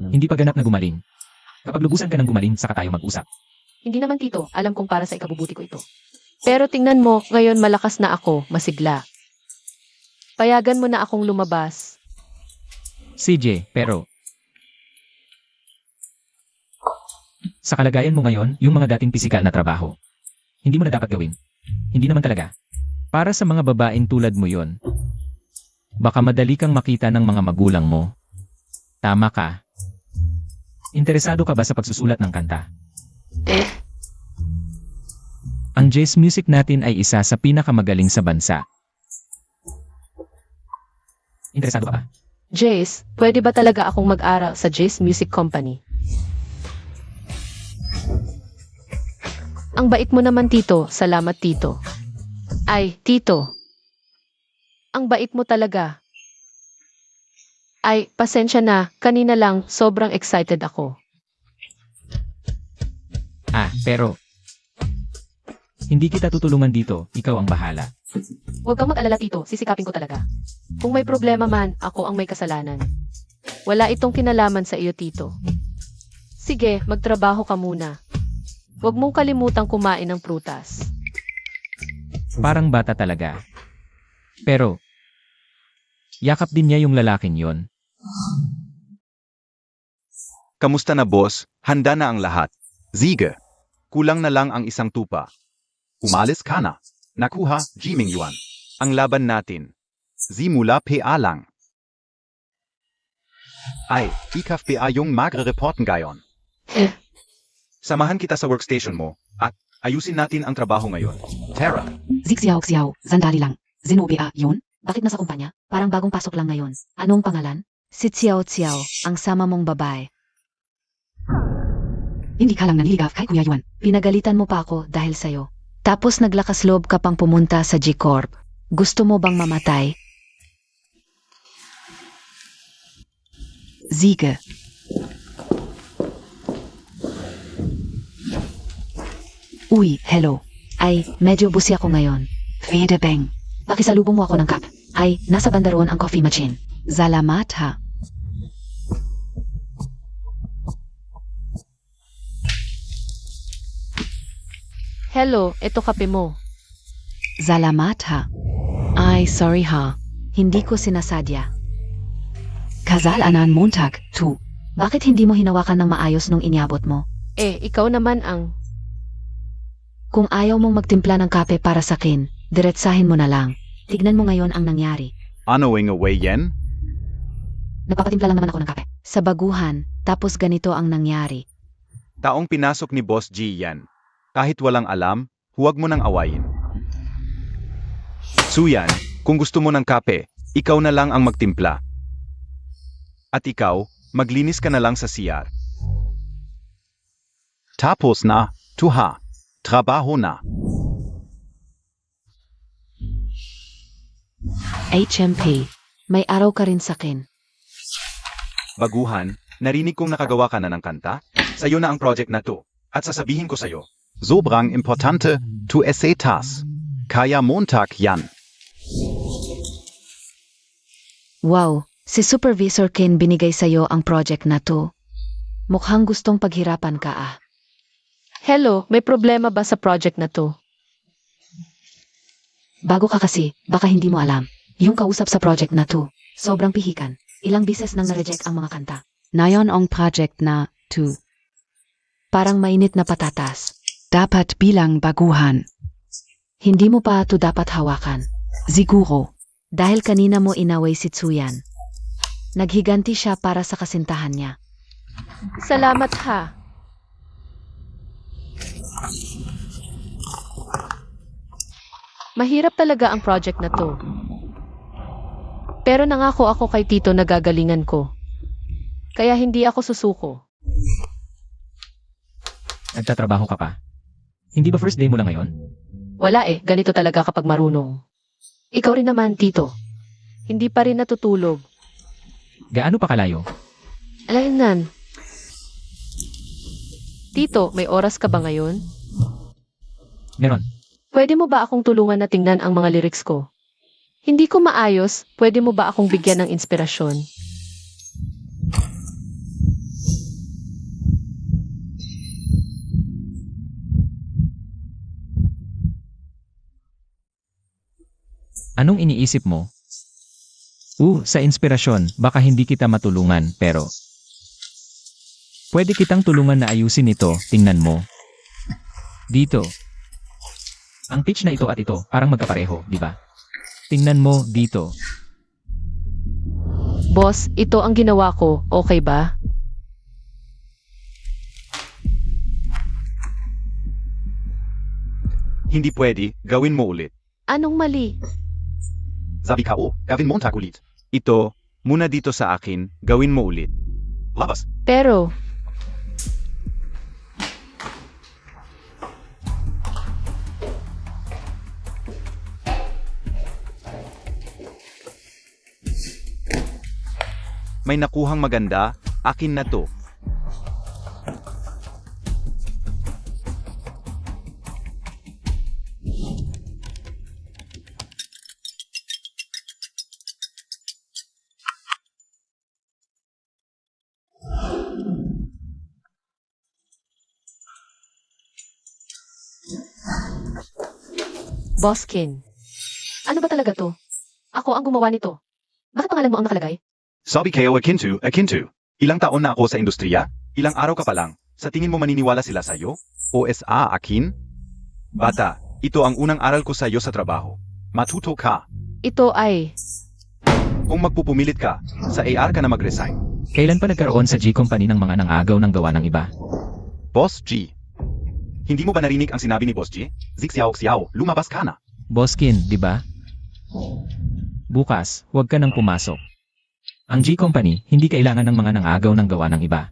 hindi pa ganap na gumaling. Kapag lubusan ka ng gumaling, saka tayo mag-usap. Hindi naman Tito, alam kong para sa ikabubuti ko ito. Pero tingnan mo, ngayon malakas na ako, masigla. Payagan mo na akong lumabas. CJ, pero... Sa kalagayan mo ngayon, yung mga dating pisikal na trabaho, Hindi mo na dapat gawin. Hindi naman talaga. Para sa mga babaeng tulad mo yon. Baka madali kang makita ng mga magulang mo. Tama ka. Interesado ka ba sa pagsusulat ng kanta? Ang jazz music natin ay isa sa pinakamagaling sa bansa. Interesado ka ba? Jace, pwede ba talaga akong mag-aral sa Jace Music Company? Ang bait mo naman, Tito. Salamat, Tito. Ay, Tito. Ang bait mo talaga. Ay, pasensya na. Kanina lang, sobrang excited ako. Pero hindi kita tutulungan dito, ikaw ang bahala. Huwag kang mag-alala, Tito. Sisikapin ko talaga. Kung may problema man, ako ang may kasalanan. Wala itong kinalaman sa iyo, Tito. Sige, magtrabaho ka muna. Huwag mong kalimutang kumain ng prutas. Parang bata talaga. Pero, yakap din niya yung lalaking yon. Kamusta na boss? Handa na ang lahat. Sige. Kulang na lang ang isang tupa. Umalis ka na. Nakuha, Jiming Yuan. Ang laban natin. Simula PA lang. Ay, ikaf PA yung magre-reporten gayon. Samahan kita sa workstation mo, at ayusin natin ang trabaho ngayon. Tara. Xiao, sandali lang. Zenobia, yun? Bakit nasa kumpanya? Parang bagong pasok lang ngayon. Anong pangalan? Si Xiao Xiao, ang sama mong babae. Hindi ka lang nanliligaw kay Kuya Yuan. Pinagalitan mo pa ako dahil sa'yo. Tapos naglakas loob ka pang pumunta sa G-Corp. Gusto mo bang mamatay? Sige. Uy, hello. Ay, medyo busy ako ngayon. Fede Beng. Pakisalubong mo ako ng cup. Ay, nasa banda roon ang coffee machine. Salamat ha. Hello, eto kape mo. Salamat ha. Ay, sorry ha. Hindi ko sinasadya. Kasalanan Montag, tu. Bakit hindi mo hinawakan ng maayos nung inyabot mo? Ikaw naman ang... Kung ayaw mong magtimpla ng kape para sa akin, diretsahin mo na lang. Tignan mo ngayon ang nangyari. Anoing away yen? Napapatimpla lang naman ako ng kape. Sa baguhan, tapos ganito ang nangyari. Taong pinasok ni Boss G yan. Kahit walang alam, huwag mo nang awayin. Suyan, kung gusto mo ng kape, ikaw na lang ang magtimpla. At ikaw, maglinis ka na lang sa CR. Tapos na, tuha. Trabaho na. HMP, may araw ka rin sa akin. Baguhan, narinig kong nakagawa ka na ng kanta. Sa'yo na ang project na to. At sasabihin ko sa'yo. Sobrang importante, tu esetas. Kaya Montag yan. Wow, si Supervisor Ken binigay sa'yo ang project na to. Mukhang gustong paghirapan ka . Hello, may problema ba sa project na to? Bago ka kasi, baka hindi mo alam. Yung kausap sa project na to, sobrang pihikan. Ilang bises nang na-reject ang mga kanta. Nayon ang project na, tu. Parang mainit na patatas. Dapat bilang baguhan. Hindi mo pa to dapat hawakan. Siguro. Dahil kanina mo inaway si Tsuyan. Naghiganti siya para sa kasintahan niya. Salamat ha. Mahirap talaga ang project na to. Pero nangako ako kay Tito na gagalingan ko. Kaya hindi ako susuko. Nagtatrabaho ka pa. Hindi ba first day mo lang ngayon? Wala ganito talaga kapag marunong. Ikaw rin naman, Tito. Hindi pa rin natutulog. Gaano pa kalayo? Alainan. Tito, may oras ka ba ngayon? Meron. Pwede mo ba akong tulungan na tingnan ang mga lyrics ko? Hindi ko maayos, pwede mo ba akong bigyan ng inspirasyon? Anong iniisip mo? Sa inspirasyon, baka hindi kita matulungan, pero... Pwede kitang tulungan na ayusin ito, tingnan mo. Dito. Ang pitch na ito at ito, parang magkapareho, di ba? Tingnan mo dito. Boss, ito ang ginawa ko, okay ba? Hindi pwede, gawin mo ulit. Anong mali? Sabi ka gawin Montag ulit. Ito, muna dito sa akin, gawin mo ulit. Labas. Pero, May nakuhang maganda, akin na to. Boskin. Ano ba talaga to? Ako ang gumawa nito. Bakit pangalan mo ang nakalagay? Sabi kayo akin to. Ilang taon na ako sa industriya? Ilang araw ka pa lang? Sa tingin mo maniniwala sila sa'yo? OSA akin? Bata, ito ang unang aral ko sa'yo sa trabaho. Matuto ka. Ito ay... Kung magpupumilit ka, sa AR ka na mag-resign. Kailan pa nagkaroon sa G Company ng mga nang-agaw ng gawa ng iba? Boss G. Hindi mo ba narinig ang sinabi ni Boss G? Xiao, lumabas ka na. Boskin, di ba? Bukas, huwag ka nang pumasok. Ang G Company, hindi kailangan ng mga nang-agaw ng gawa ng iba.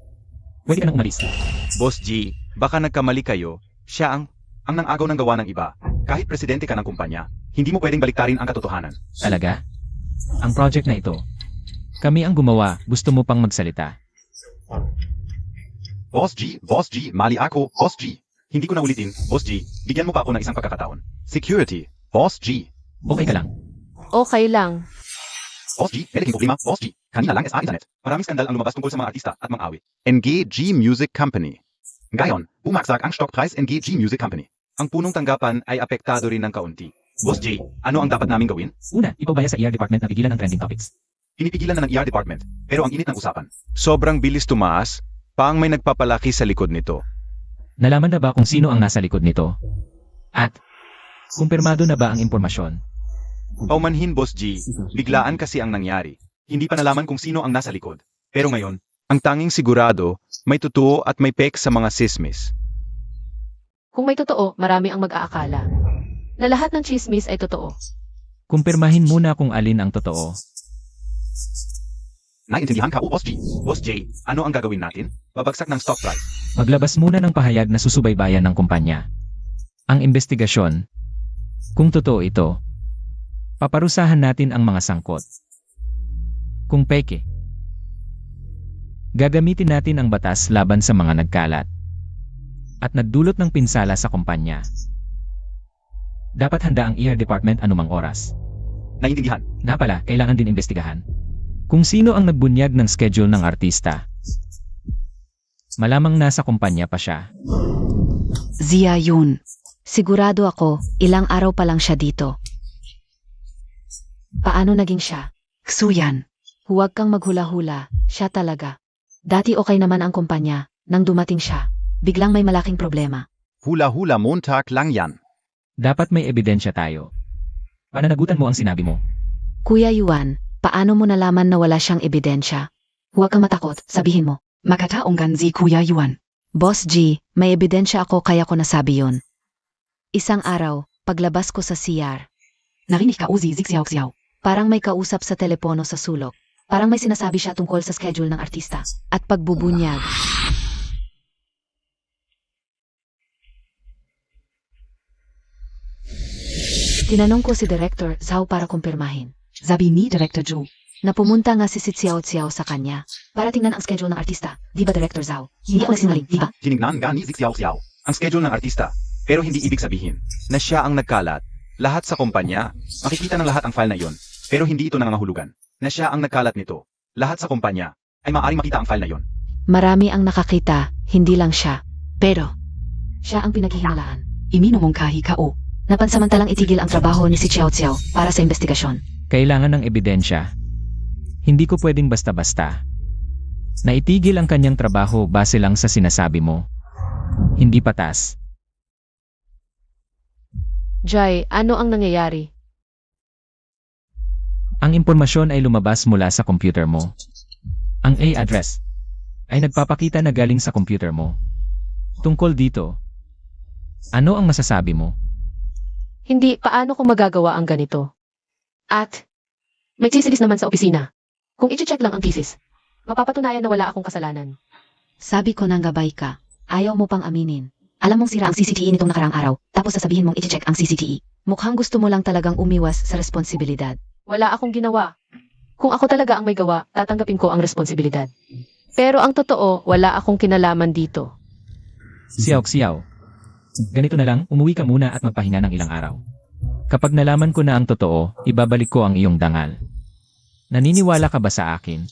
Pwede ka nang umalis. Boss G, baka nagkamali kayo. Siya ang nang-agaw ng gawa ng iba. Kahit presidente ka ng kumpanya, hindi mo pwedeng baliktarin ang katotohanan. Talaga? Ang project na ito. Kami ang gumawa, gusto mo pang magsalita. Boss G, mali ako, Boss G. Hindi ko na ulitin, Boss G, bigyan mo pa ako ng isang pagkakataon. Security, Boss G. Okay ka lang. Okay lang. Boss G, pwede problema, Boss G. Kanina lang SA Internet. Maraming skandal ang lumabas tungkol sa mga artista at mga awit. NGG Music Company. Ngayon, bumagsak ang stock price NGG Music Company. Ang punong tanggapan ay apektado rin ng kaunti. Boss J, ano ang dapat naming gawin? Una, ipabaya sa ER department na pigilan ang trending topics. Pinipigilan na ng ER department, pero ang init ng usapan. Sobrang bilis tumaas, paang may nagpapalaki sa likod nito. Nalaman na ba kung sino ang nasa likod nito? At, kumpirmado na ba ang impormasyon? Paumanhin Boss G, biglaan kasi ang nangyari. Hindi pa nalaman kung sino ang nasa likod. Pero ngayon, ang tanging sigurado, may totoo at may pek sa mga sismis. Kung may totoo, marami ang mag-aakala. Na lahat ng chismis ay totoo. Kumpirmahin muna kung alin ang totoo. Naiintindihan ka Boss G? Boss J, ano ang gagawin natin? Babagsak ng stock price. Maglabas muna ng pahayag na susubaybayan ng kumpanya. Ang investigasyon, kung totoo ito, paparusahan natin ang mga sangkot. Kung peke, gagamitin natin ang batas laban sa mga nagkalat at nagdulot ng pinsala sa kumpanya. Dapat handa ang ER department anumang oras. Naiintindihan. Na pala, kailangan din investigahan kung sino ang nagbunyag ng schedule ng artista. Malamang nasa kumpanya pa siya. Zia Yun. Sigurado ako, ilang araw pa lang siya dito. Paano naging siya? Xuyan. Huwag kang maghula-hula, siya talaga. Dati okay naman ang kumpanya, nang dumating siya. Biglang may malaking problema. Hula-hula Montag lang yan. Dapat may ebidensya tayo. Pananagutan mo ang sinabi mo. Kuya Yuan, paano mo nalaman na wala siyang ebidensya? Huwag kang matakot, sabihin mo. Makataongan si Kuya Yuan. Boss G, may ebidensya ako kaya ko nasabi yun. Isang araw, paglabas ko sa CR, Narinig ka Uzi Xiao. parang may kausap sa telepono sa sulok. Parang may sinasabi siya tungkol sa schedule ng artista. At pagbubunyag. Tinanong ko si Director Zhao para kumpirmahin. Sabi ni Director Zhu. Na pumunta nga si Xiao sa kanya para tingnan ang schedule ng artista. Di ba, Director Zhao? Hindi ako nagsinungaling, di ba? Tinignan nga ni Xiao ang schedule ng artista. Pero hindi ibig sabihin na siya ang nagkalat. Lahat sa kumpanya, makikita ng lahat ang file na iyon. Pero hindi ito nangangahulugan na siya ang nagkalat nito. Lahat sa kumpanya ay maaaring makita ang file na iyon. Marami ang nakakita, hindi lang siya. Pero, siya ang pinaghihinalaan. Imino mong kahi kao. Napansamantalang itigil ang trabaho ni si Xiao para sa investigasyon. Kailangan ng ebidensya. Hindi ko pwedeng basta-basta. Naitigil ang kanyang trabaho base lang sa sinasabi mo. Hindi patas. Jai, ano ang nangyayari? Ang impormasyon ay lumabas mula sa computer mo. Ang A address ay nagpapakita na galing sa computer mo. Tungkol dito, ano ang masasabi mo? Hindi, paano ko magagawa ang ganito? At, may thesis naman sa opisina. Kung i-check lang ang thesis, mapapatunayan na wala akong kasalanan. Sabi ko nang gabay ka, ayaw mo pang aminin. Alam mong sira ang CCTE nitong nakarang araw, tapos sasabihin mong i-check ang CCTE. Mukhang gusto mo lang talagang umiwas sa responsibilidad. Wala akong ginawa. Kung ako talaga ang may gawa, tatanggapin ko ang responsibilidad. Pero ang totoo, wala akong kinalaman dito. Xiao. Ganito na lang, umuwi ka muna at magpahinga ng ilang araw. Kapag nalaman ko na ang totoo, ibabalik ko ang iyong dangal. Naniniwala ka ba sa akin?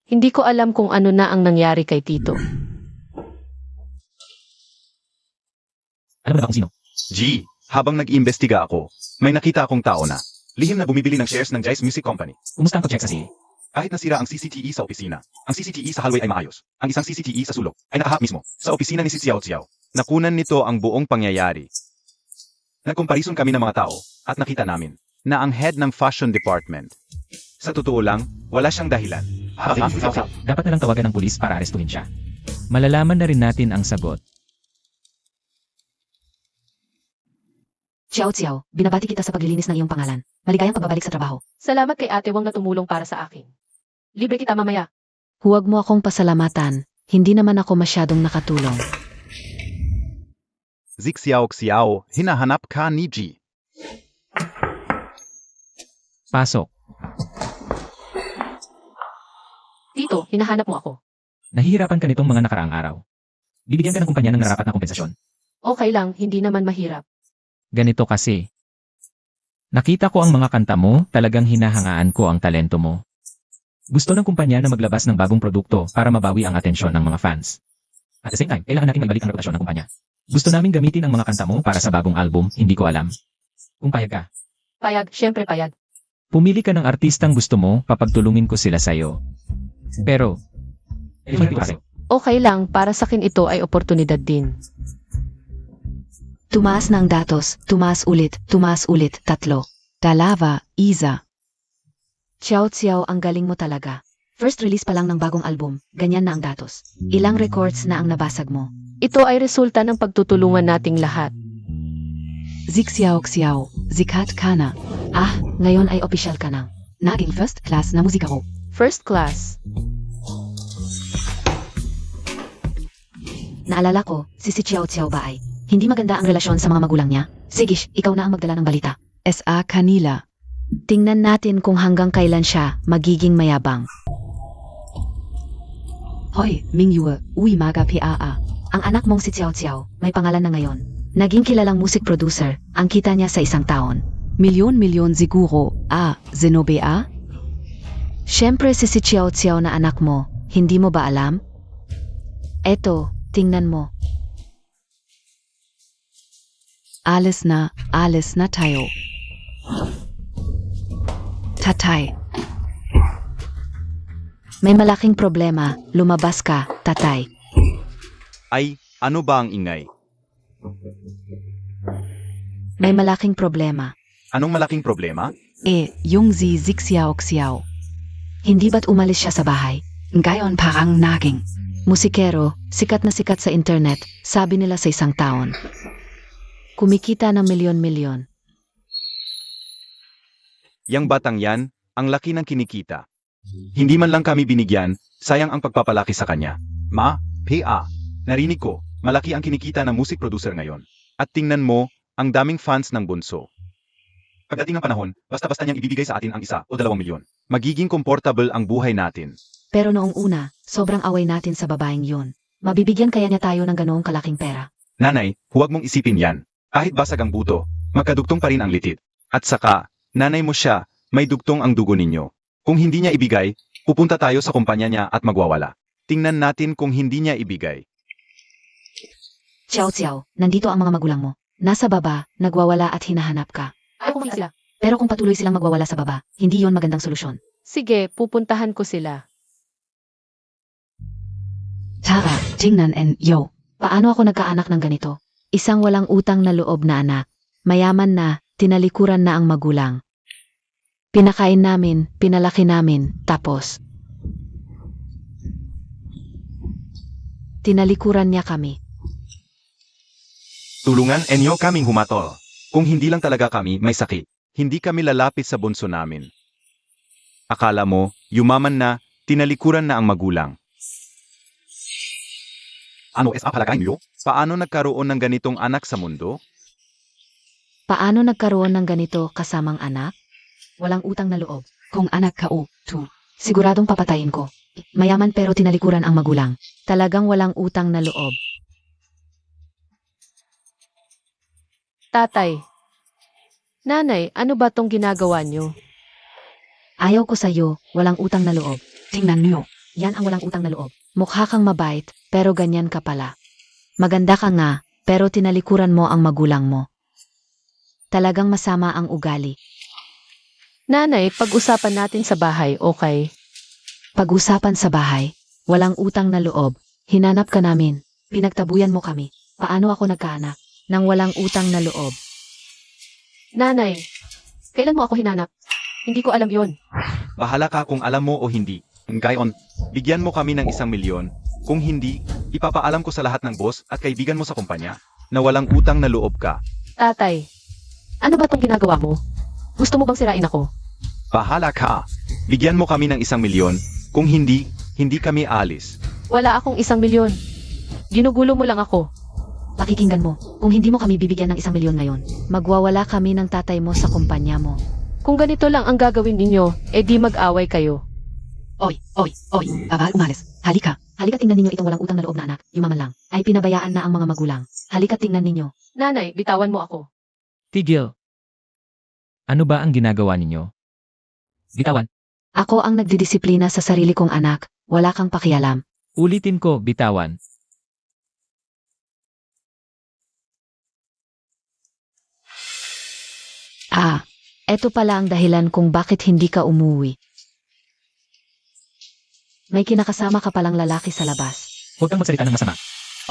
Hindi ko alam kung ano na ang nangyari kay Tito. Alam mo na ba kung sino? G, habang nag-iimbestiga ako, may nakita akong tao na lihim na bumibili ng shares ng Jice Music Company. Kumusta ang pag-check sa CCTV? Kahit nasira ang CCTE sa opisina, ang CCTE sa hallway ay maayos. Ang isang CCTE sa sulok ay nakahak mismo sa opisina ni si Xiao Xiao. Nakunan nito ang buong pangyayari. Nagkomparison kami ng mga tao at nakita namin na ang head ng fashion department. Sa totoo lang, wala siyang dahilan. Dapat na lang tawagan ng pulis para arestuhin siya. Malalaman na rin natin ang sagot. Xiao, binabati kita sa paglilinis ng iyong pangalan. Maligayang pagbabalik sa trabaho. Salamat kay Ate Wang na tumulong para sa akin. Libre kita mamaya. Huwag mo akong pasalamatan. Hindi naman ako masyadong nakatulong. Xiao, hinahanap ka ni G. Pasok. Tito, hinahanap mo ako. Nahihirapan ka nitong mga nakaraang araw. Bibigyan ka ng kumpanya ng narapat na kompensasyon. Okay lang, hindi naman mahirap. Ganito kasi. Nakita ko ang mga kanta mo, talagang hinahangaan ko ang talento mo. Gusto ng kumpanya na maglabas ng bagong produkto para mabawi ang atensyon ng mga fans. At the same time, kailangan natin maibalik ang reputasyon ng kumpanya. Gusto namin gamitin ang mga kanta mo para sa bagong album, hindi ko alam. Kung payag ka, Payag, syempre payag. pumili ka ng artistang gusto mo, papagtulungin ko sila sa'yo. Pero, Okay lang, para sa akin ito ay oportunidad din. Tumaas ng datos, tumaas ulit, 3. Dalawa, Isa. Xiao, ang galing mo talaga. First release pa lang ng bagong album, ganyan na ang datos. Ilang records na ang nabasag mo. Ito ay resulta ng pagtutulungan nating lahat. Xiao, sikat ka na. Ngayon ay official ka na. Naging first class na musikero. First class. Naalala ko, si Xiao ba ay hindi maganda ang relasyon sa mga magulang niya? Sige, ikaw na ang magdala ng balita. SA kanila. Tingnan natin kung hanggang kailan siya magiging mayabang. Hoy, Mingyue, uy maga PAA. Ang anak mong si Xiao, may pangalan na ngayon. Naging kilalang music producer, ang kita niya sa isang taon. Milyon siguro. Zenobe a? Siyempre si Xiao na anak mo, hindi mo ba alam? Eto, tingnan mo. Alles na tayo. Tatay. May malaking problema, lumabas ka, tatay. Ay, ano ba ang ingay? May malaking problema. Anong malaking problema? Yung si Xiao. Hindi ba't umalis siya sa bahay? Ngayon parang naging. Musikero, sikat na sikat sa internet, sabi nila sa isang taon. Kumikita ng milyon-milyon. Yang batang yan, ang laki ng kinikita. Hindi man lang kami binigyan, sayang ang pagpapalaki sa kanya. Narinig ko, malaki ang kinikita ng music producer ngayon. At tingnan mo, ang daming fans ng bunso. Pagdating ng panahon, basta-basta niyang ibibigay sa atin ang 1 o 2 milyon. Magiging comfortable ang buhay natin. Pero noong una, sobrang away natin sa babaeng yun. Mabibigyan kaya niya tayo ng ganoong kalaking pera. Nanay, huwag mong isipin yan. Kahit basag ang buto, magkadugtong pa rin ang litit. At saka, nanay mo siya, may dugtong ang dugo ninyo. Kung hindi niya ibigay, pupunta tayo sa kumpanya niya at magwawala. Tingnan natin kung hindi niya ibigay. Xiao Xiao, nandito ang mga magulang mo. Nasa baba, nagwawala at hinahanap ka. Ayaw ko sila. Pero kung patuloy silang magwawala sa baba, hindi yon magandang solusyon. Sige, pupuntahan ko sila. Tara, tingnan and yo. Paano ako nagkaanak ng ganito? Isang walang utang na loob na anak. Mayaman na, tinalikuran na ang magulang. Pinakain namin, pinalaki namin, tapos tinalikuran niya kami. Tulungan enyo kaming humatol. Kung hindi lang talaga kami may sakit, hindi kami lalapit sa bunso namin. Akala mo, yumaman na, tinalikuran na ang magulang. Ano es palagay niyo? Paano nagkaroon ng ganitong anak sa mundo? Paano nagkaroon ng ganito kasamang anak? Walang utang na loob. Kung anak ka o, tu. Siguradong papatayin ko. Mayaman pero tinalikuran ang magulang. Talagang walang utang na loob. Tatay. Nanay, ano ba tong ginagawa niyo? Ayaw ko sa'yo, walang utang na loob. Tingnan niyo. Yan ang walang utang na loob. Mukha kang mabait, pero ganyan ka pala. Maganda ka nga, pero tinalikuran mo ang magulang mo. Talagang masama ang ugali. Nanay, pag-usapan natin sa bahay, okay? Pag-usapan sa bahay, walang utang na loob. Hinanap ka namin, pinagtabuyan mo kami. Paano ako nagkaanak nang walang utang na loob? Nanay, kailan mo ako hinanap? Hindi ko alam yon. Bahala ka kung alam mo o hindi. Ngayon, bigyan mo kami ng 1 milyon. Kung hindi, ipapaalam ko sa lahat ng boss at kaibigan mo sa kumpanya na walang utang na loob ka. Tatay, ano ba tong ginagawa mo? Gusto mo bang sirain ako? Bahala ka. Bigyan mo kami ng 1 milyon. Kung hindi, hindi kami alis. Wala akong 1 milyon. Ginugulo mo lang ako. Pakikinggan mo, kung hindi mo kami bibigyan ng 1 milyon ngayon, magwawala kami ng tatay mo sa kumpanya mo. Kung ganito lang ang gagawin ninyo, di mag-away kayo. Oy, bawal umalis. Halika. Halika tingnan ninyo itong walang utang na loob na anak, yumaman lang, ay pinabayaan na ang mga magulang. Halika tingnan ninyo. Nanay, bitawan mo ako. Tigil. Ano ba ang ginagawa ninyo? Bitawan. Ako ang nagdidisiplina sa sarili kong anak, wala kang pakialam. Ulitin ko, bitawan. Eto pala ang dahilan kung bakit hindi ka umuwi. May kinakasama ka palang lalaki sa labas. Huwag kang magsalita ng masama.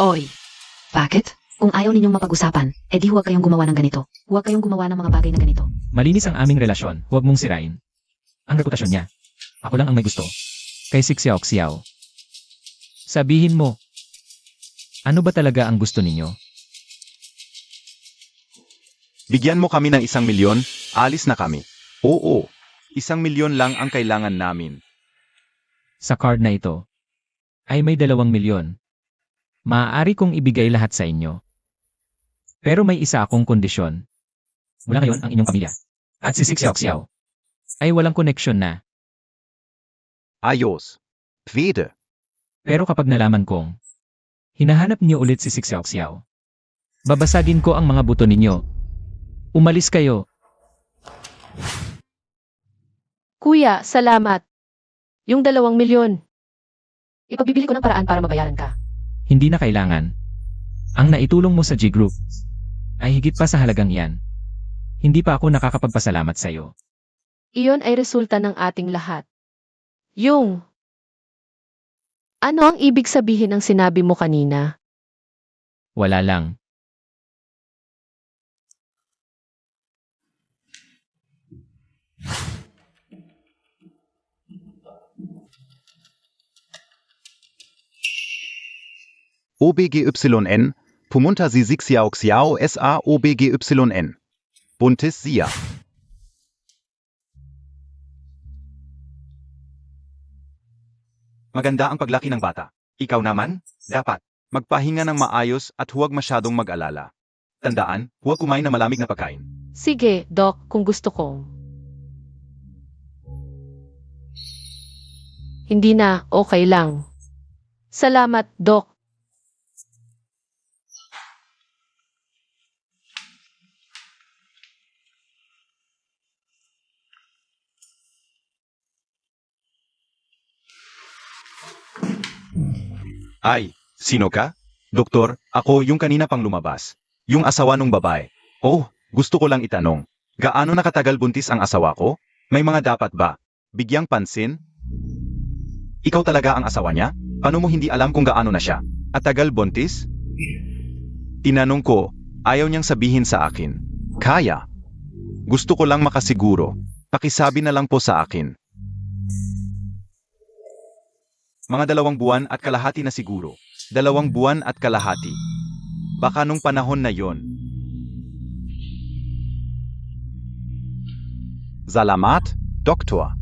Oy. Bakit? Kung ayaw ninyong mapag-usapan, edi huwag kayong gumawa ng ganito. Huwag kayong gumawa ng mga bagay na ganito. Malinis ang aming relasyon, huwag mong sirain. Ang reputasyon niya. Ako lang ang may gusto. Kay Sixiao Xiao. Sabihin mo, ano ba talaga ang gusto ninyo? Bigyan mo kami ng 1 milyon, alis na kami. Oo, 1 milyon lang ang kailangan namin. Sa card na ito, ay may 2 milyon. Maaari kong ibigay lahat sa inyo. Pero may isa akong kondisyon. Mula ngayon ang inyong pamilya. At si Sixiao Xiao ay walang koneksyon na. Ayos. Pwede. Pero kapag nalaman kong hinahanap niyo ulit si Sixiao Xiao, babasagin ko ang mga buto ninyo. Umalis kayo. Kuya, salamat. Yung 2 milyon. Ipabibili ko ng paraan para mabayaran ka. Hindi na kailangan. Ang naitulong mo sa G-Group ay higit pa sa halagang iyan. Hindi pa ako nakakapagpasalamat sa iyo. Iyon ay resulta ng ating lahat. Ano ang ibig sabihin ng sinabi mo kanina? Wala lang. OBGYN, pumunta si Sixiao Xiao SA OBGYN. Buntis siya. Maganda ang paglaki ng bata. Ikaw naman, dapat magpahinga ng maayos at huwag masyadong mag-alala. Tandaan, huwag kumain ng malamig na pagkain. Sige, Doc, kung gusto ko. Hindi na, okay lang. Salamat, Doc. Ay, sino ka? Doktor, ako yung kanina pang lumabas. Yung asawa nung babae. Oh, gusto ko lang itanong. Gaano nakatagal buntis ang asawa ko? May mga dapat ba? Bigyang pansin? Ikaw talaga ang asawa niya? Paano mo hindi alam kung gaano na siya? At tagal buntis? Tinanong ko, ayaw niyang sabihin sa akin. Kaya. Gusto ko lang makasiguro. Pakisabi na lang po sa akin. Mga 2 buwan at kalahati na siguro. 2 buwan at kalahati. Baka nung panahon na yon. Salamat, Doktor.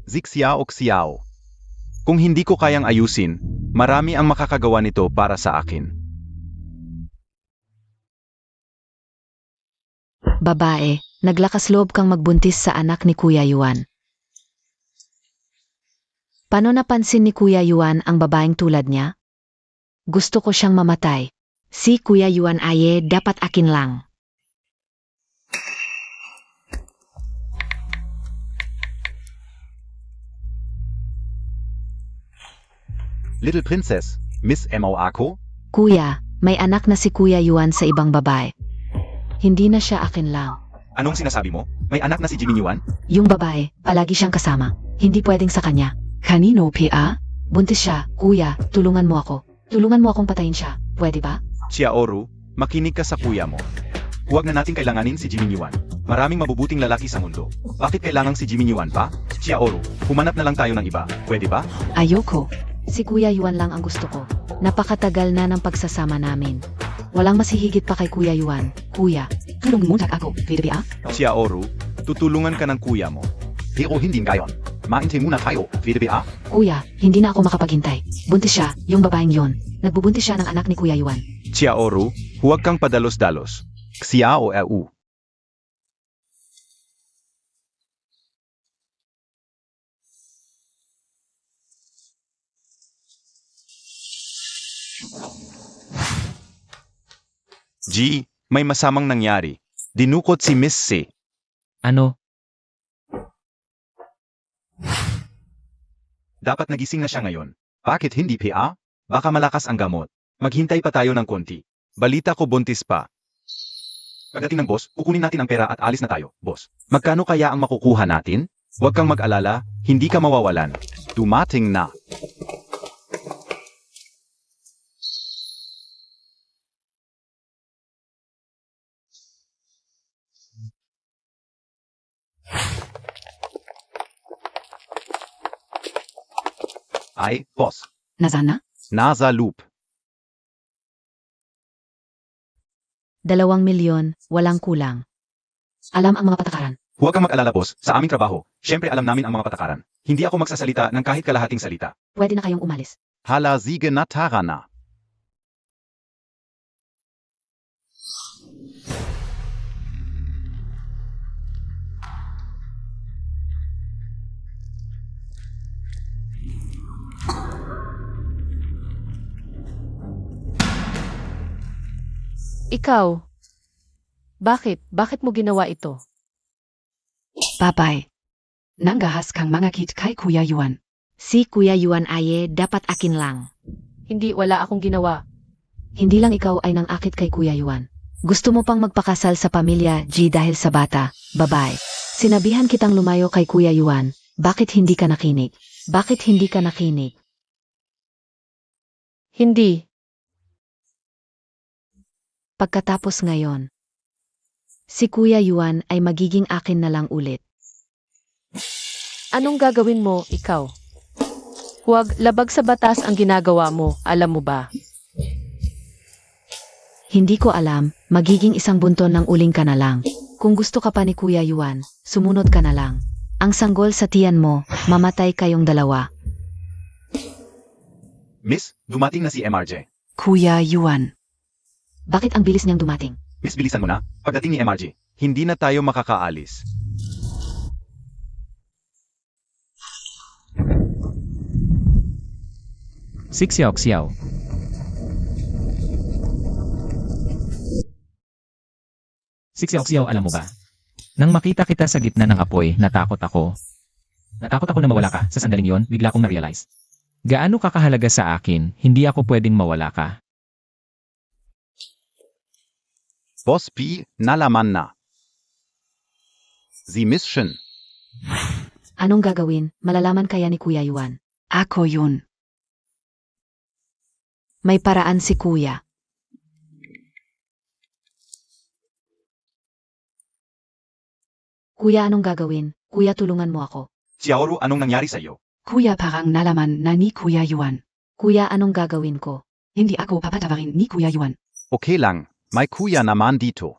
Zixiao. Kung hindi ko kayang ayusin, marami ang makakagawa nito para sa akin. Babae, naglakas loob kang magbuntis sa anak ni Kuya Yuan. Paano napansin ni Kuya Yuan ang babaeng tulad niya? Gusto ko siyang mamatay. Si Kuya Yuan ay dapat akin lang. Little Princess, Miss Mo ako? Kuya, may anak na si Kuya Yuan sa ibang babae. Hindi na siya akin lang. Anong sinasabi mo? May anak na si Jimmy Yuan? Yung babae, palagi siyang kasama. Hindi pwedeng sa kanya. Kanino PA? Buntis siya. Kuya, tulungan mo ako. Tulungan mo akong patayin siya. Pwede ba? Chiaoru, makinig ka sa kuya mo. Huwag na natin kailanganin si Jimmy Yuan. Maraming mabubuting lalaki sa mundo. Bakit kailangang si Jimmy Yuan pa? Chiaoru, humanap na lang tayo ng iba. Pwede ba? Ayoko. Si Kuya Yuan lang ang gusto ko. Napakatagal na ng pagsasama namin. Walang masihigit pa kay Kuya Yuan. Kuya, Tulong mo ako, pwede ba? Chiaoru, tutulungan ka ng kuya mo. Pero hindi ngayon. Maintay muna tayo. Pwede ba? Kuya, hindi na ako makapaghintay. Buntis siya, yung babaeng yon. Nagbubuntis siya ng anak ni Kuya Yuan. Chiaoru, huwag kang padalos-dalos. Xiao au. G, may masamang nangyari. Dinukot si Miss C. Ano? Dapat nagising na siya ngayon. Bakit hindi PA? Baka malakas ang gamot. Maghintay pa tayo ng konti. Balita ko buntis pa. Pagdating ng boss, kukunin natin ang pera at alis na tayo, boss. Magkano kaya ang makukuha natin? Huwag kang mag-alala, hindi ka mawawalan. Dumating na. Ay, boss. Nasaan na? Nasa loop. 2 milyon, walang kulang. Alam ang mga patakaran. Huwag kang mag-alala, boss. Sa aming trabaho, syempre alam namin ang mga patakaran. Hindi ako magsasalita ng kahit kalahating salita. Pwede na kayong umalis. Hala sige na tara na. Ikaw. Bakit mo ginawa ito? Babay. Nanggahas kang mangakit kay Kuya Yuan. Si Kuya Yuan ay dapat akin lang. Hindi, wala akong ginawa. Hindi lang ikaw ay nang-akit kay Kuya Yuan. Gusto mo pang magpakasal sa pamilya G dahil sa bata, babae. Sinabihan kitang lumayo kay Kuya Yuan. Bakit hindi ka nakinig? Bakit hindi ka nakinig? Hindi. Pagkatapos ngayon, si Kuya Yuan ay magiging akin na lang ulit. Anong gagawin mo, ikaw? Huwag, labag sa batas ang ginagawa mo, alam mo ba? Hindi ko alam, magiging isang bunton ng uling ka na lang. Kung gusto ka pa ni Kuya Yuan, sumunod ka na lang. Ang sanggol sa tiyan mo, mamatay kayong dalawa. Miss, dumating na si MRJ. Kuya Yuan. Bakit ang bilis niyang dumating? Miss, bilisan mo na. Pagdating ni MRG, hindi na tayo makakaalis. Xiao Xiao. Xiao Xiao, alam mo ba? Nang makita kita sa gitna ng apoy, natakot ako. Natakot ako na mawala ka. Sa sandaling yon, bigla kong na-realize. Gaano ka kahalaga sa akin, hindi ako pwedeng mawala ka. Boss P, nalaman na. Sie mission. Anong gagawin? Malalaman kaya ni Kuya Yuan. Ako yun. May paraan si Kuya. Kuya, anong gagawin? Kuya, tulungan mo ako. Xiaoru, anong nangyari sa iyo? Kuya parang nalaman na ni Kuya Yuan. Kuya, anong gagawin ko? Hindi ako papatawarin ni Kuya Yuan. Okay lang, may kuya naman dito.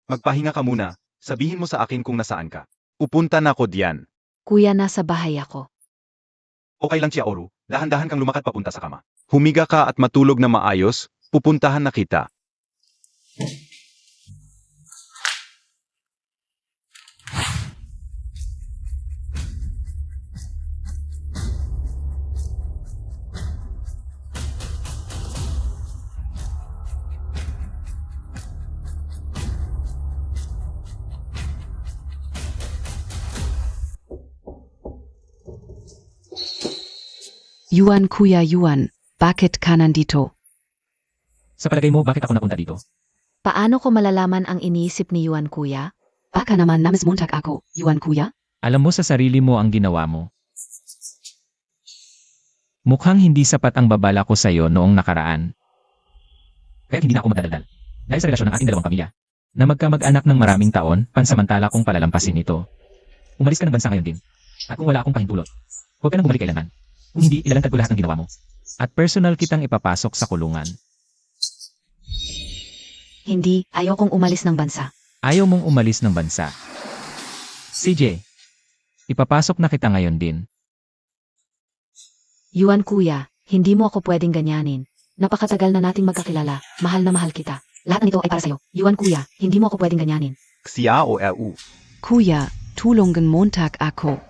Magpahinga ka muna. Sabihin mo sa akin kung nasaan ka. Pupunta na ako diyan. Kuya, nasa bahay ako. Okay lang, Xiaoru. Dahan-dahan kang lumakad papunta sa kama. Humiga ka at matulog na maayos. Pupuntahan na kita. Yuan Kuya Yuan, bakit ka nandito? Sa palagay mo, bakit ako napunta dito? Paano ko malalaman ang iniisip ni Yuan, Kuya? Baka naman namis Montag ako, Yuan Kuya? Alam mo sa sarili mo ang ginawa mo. Mukhang hindi sapat ang babala ko sa'yo noong nakaraan. Kaya hindi na ako madadaldal. Dahil sa relasyon ng ating dalawang pamilya, na magkamag-anak ng maraming taon, pansamantala kong palalampasin ito. Umalis ka ng bansa ngayon din. At kung wala akong pahintulot, huwag ka nang bumalik kailanman. Kung hindi, ilalantad ko lahat ng ginawa mo. At personal kitang ipapasok sa kulungan. Hindi, ayokong umalis ng bansa. Ayaw mong umalis ng bansa. CJ, ipapasok na kita ngayon din. Yuan, Kuya, hindi mo ako pwedeng ganyanin. Napakatagal na nating magkakilala. Mahal na mahal kita. Lahat ng ito ay para sa'yo. Yuan, Kuya, hindi mo ako pwedeng ganyanin. Xiaoru. Kuya, tulungan Montag ako.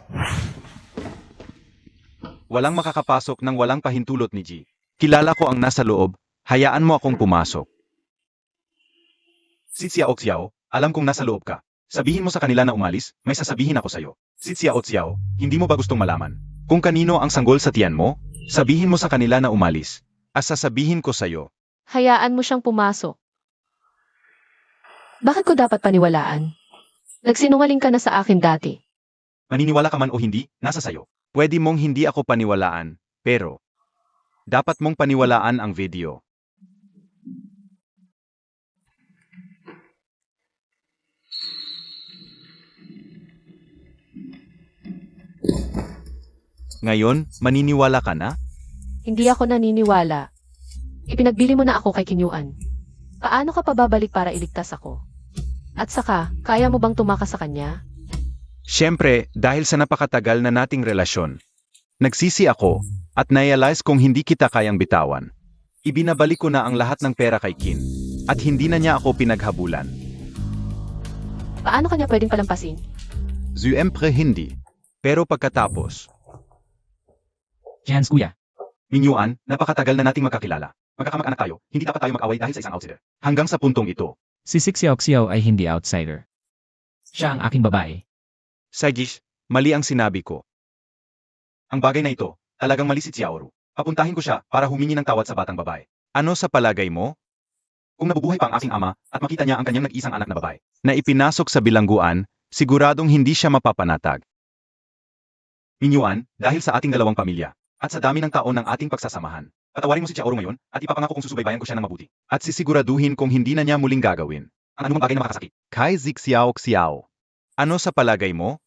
Walang makakapasok nang walang pahintulot ni G. Kilala ko ang nasa loob. Hayaan mo akong pumasok. Si Xiao Xiao, alam kong nasa loob ka. Sabihin mo sa kanila na umalis, may sasabihin ako sa'yo. Si Xiao Xiao, hindi mo ba gustong malaman? Kung kanino ang sanggol sa tiyan mo, sabihin mo sa kanila na umalis. At sasabihin ko sa'yo. Hayaan mo siyang pumasok. Bakit ko dapat paniwalaan? Nagsinungaling ka na sa akin dati. Maniniwala ka man o hindi, nasa sayo. Pwede mong hindi ako paniwalaan, pero dapat mong paniwalaan ang video. Ngayon, maniniwala ka na? Hindi ako naniniwala. Ipinagbili mo na ako kay Kinyuan. Paano ka pa babalik para iligtas ako? At saka, kaya mo bang tumakas sa kanya? Siyempre, dahil sa napakatagal na nating relasyon. Nagsisi ako, at na-realize kong hindi kita kayang bitawan. Ibinabalik ko na ang lahat ng pera kay Kin, at hindi na niya ako pinaghabulan. Paano kanya pwedeng palampasin? Siyempre hindi. Pero pagkatapos, Chance, Kuya. Minyuan, napakatagal na nating magkakilala. Magkakamag-anak tayo, hindi dapat tayo mag-away dahil sa isang outsider. Hanggang sa puntong ito. Si Xiao Xiao ay hindi outsider. Siya ang aking babae. Sagish, mali ang sinabi ko. Ang bagay na ito, talagang mali si Xiaoru. Papuntahin ko siya para humingi ng tawad sa batang babae. Ano sa palagay mo? Kung nabubuhay pa ang aking ama at makita niya ang kanyang nag-isang anak na babae na ipinasok sa bilangguan, siguradong hindi siya mapapanatag. Minyuan, dahil sa ating dalawang pamilya at sa dami ng taon ng ating pagsasamahan, patawarin mo si Xiaoru ngayon at ipapangako kong susubaybayan ko siya ng mabuti at sisiguraduhin kung hindi na niya muling gagawin ang anumang bagay na makakasakit. Kay Xiao Xiao. Ano sa palagay mo?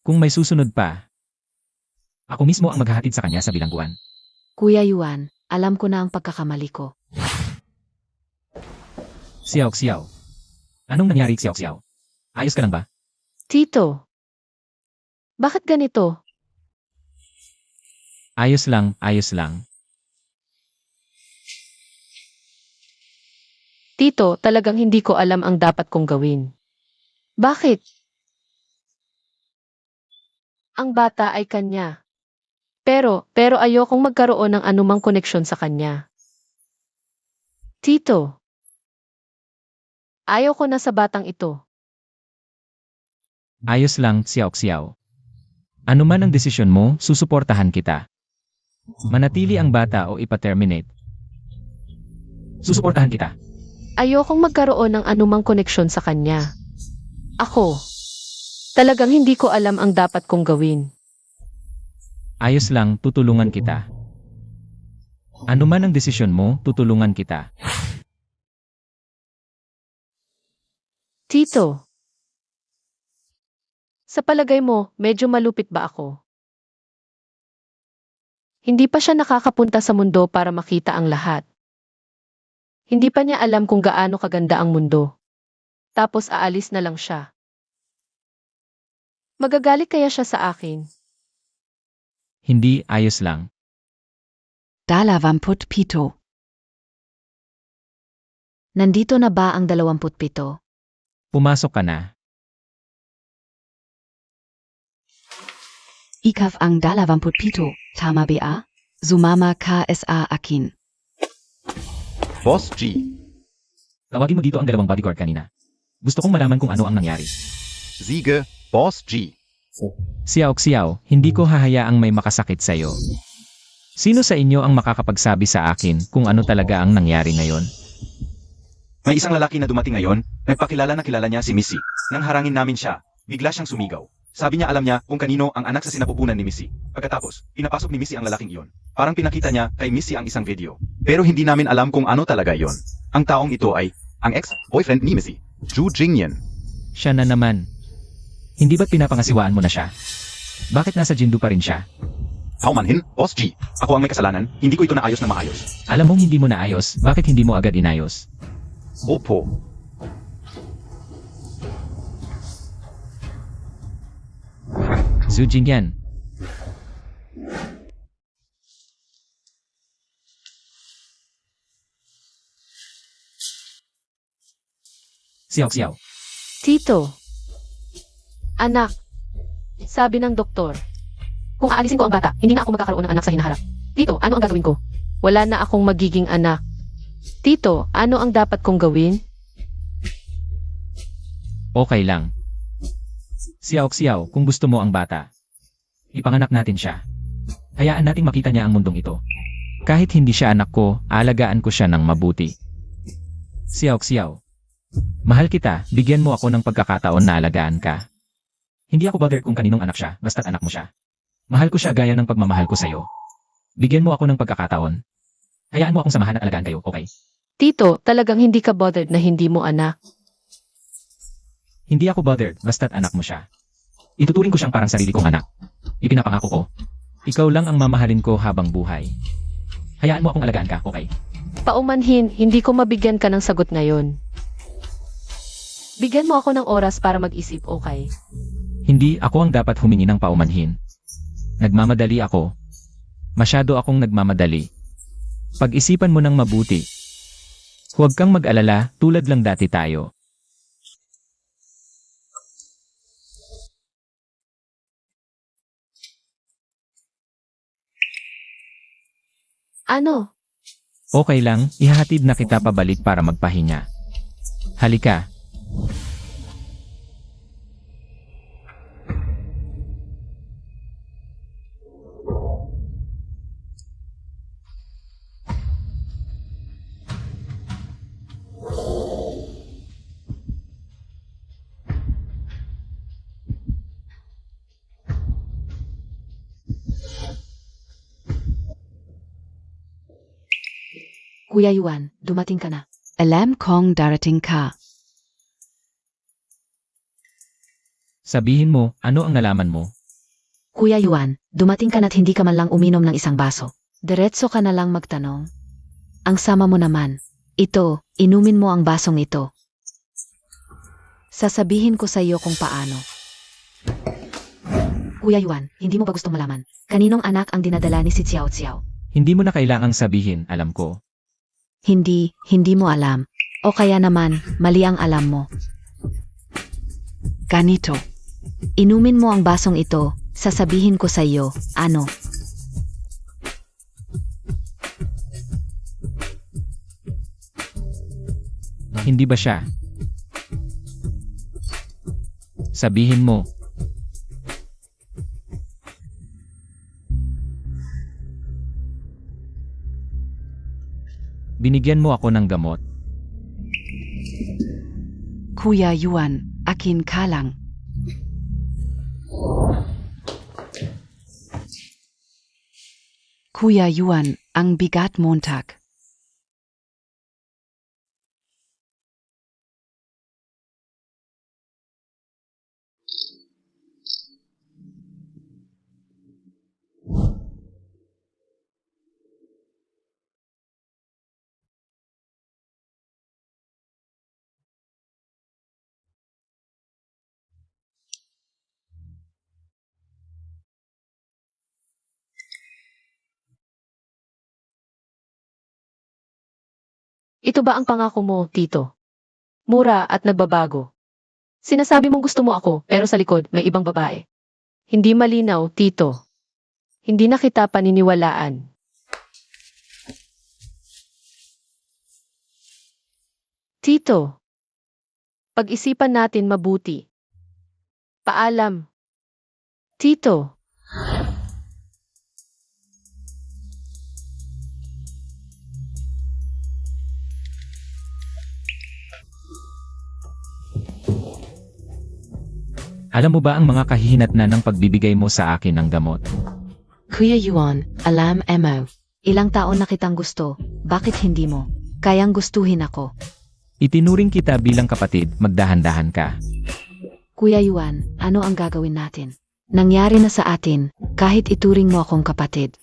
Kung may susunod pa, ako mismo ang maghahatid sa kanya sa bilangguan. Kuya Yuan, alam ko na ang pagkakamali ko. Xiao Xiao. Anong nangyari, Xiao Xiao? Ayos ka lang ba? Tito, bakit ganito? Ayos lang, ayos lang. Tito, talagang hindi ko alam ang dapat kong gawin. Bakit? Ang bata ay kanya. Pero ayokong magkaroon ng anumang koneksyon sa kanya. Tito, ayaw ko na sa batang ito. Ayos lang, Xiao. Ano man ang desisyon mo, susuportahan kita. Manatili ang bata o ipa-terminate. Susuportahan kita. Ayokong magkaroon ng anumang koneksyon sa kanya. Ako, talagang hindi ko alam ang dapat kong gawin. Ayos lang, tutulungan kita. Ano man ang desisyon mo, tutulungan kita. Tito, sa palagay mo, medyo malupit ba ako? Hindi pa siya nakakapunta sa mundo para makita ang lahat. Hindi pa niya alam kung gaano kaganda ang mundo. Tapos aalis na lang siya. Magagalit kaya siya sa akin? Hindi, ayos lang. Dalavamput Pito. Nandito na ba ang 27? Pumasok ka na. Ikaw ang Dalavamput Pito, tama ba? Sumama KSA akin. Boss G. Tawagin mo dito ang 2 bodyguard kanina. Gusto kong malaman kung ano ang nangyari. Siege, Boss G. Xiao, hindi ko hahayaang may makasakit sa'yo. Sino sa inyo ang makakapagsabi sa akin kung ano talaga ang nangyari ngayon? May isang lalaki na dumating ngayon, nagpakilala na kilala niya si Missy. Nang harangin namin siya, bigla siyang sumigaw. Sabi niya alam niya kung kanino ang anak sa sinapupunan ni Missy. Pagkatapos, pinapasok ni Missy ang lalaking iyon. Parang pinakita niya kay Missy ang isang video. Pero hindi namin alam kung ano talaga iyon. Ang taong ito ay ang ex-boyfriend ni Missy, Zhu Jingyan. Siya na naman. Hindi ba't pinapangasiwaan mo na siya? Bakit nasa Jindu pa rin siya? Paumanhin, Boss G. Ako ang may kasalanan, hindi ko ito naayos na maayos. Alam mong hindi mo naayos, bakit hindi mo agad inayos? Opo. Zhu Jingyan. Xiao. Tito. Anak. Sabi ng doktor. Kung aalisin ko ang bata, hindi na ako magkakaroon ng anak sa hinaharap. Tito, ano ang gagawin ko? Wala na akong magiging anak. Tito, ano ang dapat kong gawin? Okay lang. Xiao, kung gusto mo ang bata, ipanganak natin siya. Hayaan nating makita niya ang mundong ito. Kahit hindi siya anak ko, alagaan ko siya ng mabuti. Xiao, mahal kita, bigyan mo ako ng pagkakataon na alagaan ka. Hindi ako bothered kung kaninong anak siya, basta't anak mo siya. Mahal ko siya gaya ng pagmamahal ko sa'yo. Bigyan mo ako ng pagkakataon. Hayaan mo akong samahan at alagaan kayo, okay? Tito, talagang hindi ka bothered na hindi mo anak. Hindi ako bothered, basta't anak mo siya. Ituturing ko siyang parang sarili kong anak. Ipinapangako ko. Ikaw lang ang mamahalin ko habang buhay. Hayaan mo akong alagaan ka, okay? Paumanhin, hindi ko mabigyan ka ng sagot ngayon. Bigyan mo ako ng oras para mag-isip, okay? Hindi ako ang dapat humingi ng paumanhin. Nagmamadali ako. Masyado akong nagmamadali. Pag-isipan mo ng mabuti. Huwag kang mag-alala, tulad lang dati tayo. Ano? Okay lang, ihahatid na kita pabalik para magpahinga. Halika. Kuya Yuan, dumating ka na. Alam kong darating ka. Sabihin mo, ano ang nalaman mo? Kuya Yuan, dumating ka na't hindi ka man lang uminom ng isang baso. Diretso ka na lang magtanong. Ang sama mo naman. Ito, inumin mo ang basong ito. Sasabihin ko sa iyo kung paano. Kuya Yuan, hindi mo ba gustong malaman? Kaninong anak ang dinadala ni si Xiao? Hindi mo na kailangang sabihin, alam ko. Hindi mo alam. O kaya naman, mali ang alam mo. Ganito. Inumin mo ang basong ito, sasabihin ko sa iyo, ano? Hindi ba siya? Sabihin mo. Binigyan mo ako ng gamot. Kuya Yuan, akin kalang. Kuya Yuan, ang bigat Montag. Ito ba ang pangako mo, Tito? Mura at nagbabago. Sinasabi mong gusto mo ako, pero sa likod may ibang babae. Hindi malinaw, Tito. Hindi na kita paniniwalaan. Tito, pag-isipan natin mabuti. Paalam. Tito. Alam mo ba ang mga kahihinatnan ng pagbibigay mo sa akin ng gamot? Kuya Yuan, alam mo. Ilang taon na kitang gusto, bakit hindi mo? Kayang gustuhin ako. Itinuring kita bilang kapatid, magdahan-dahan ka. Kuya Yuan, ano ang gagawin natin? Nangyari na sa atin, kahit ituring mo akong kapatid.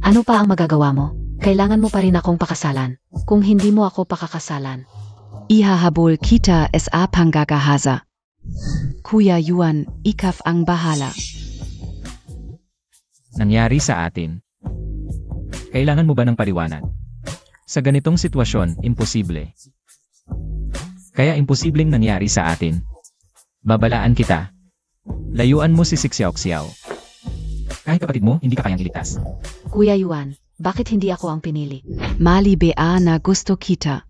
Ano pa ang magagawa mo? Kailangan mo pa rin akong pakasalan. Kung hindi mo ako pakakasalan. Ihahabol kita sa panggagahaza. Kuya Yuan, ikaf ang bahala. Nangyari sa atin. Kailangan mo ba ng paliwanag? Sa ganitong sitwasyon, imposible. Kaya imposibleng nangyari sa atin. Babalaan kita. Layuan mo si Sixiao-Xiao. Kahit kapatid mo, hindi ka kayang iligtas. Kuya Yuan, bakit hindi ako ang pinili? Mali bea na gusto kita.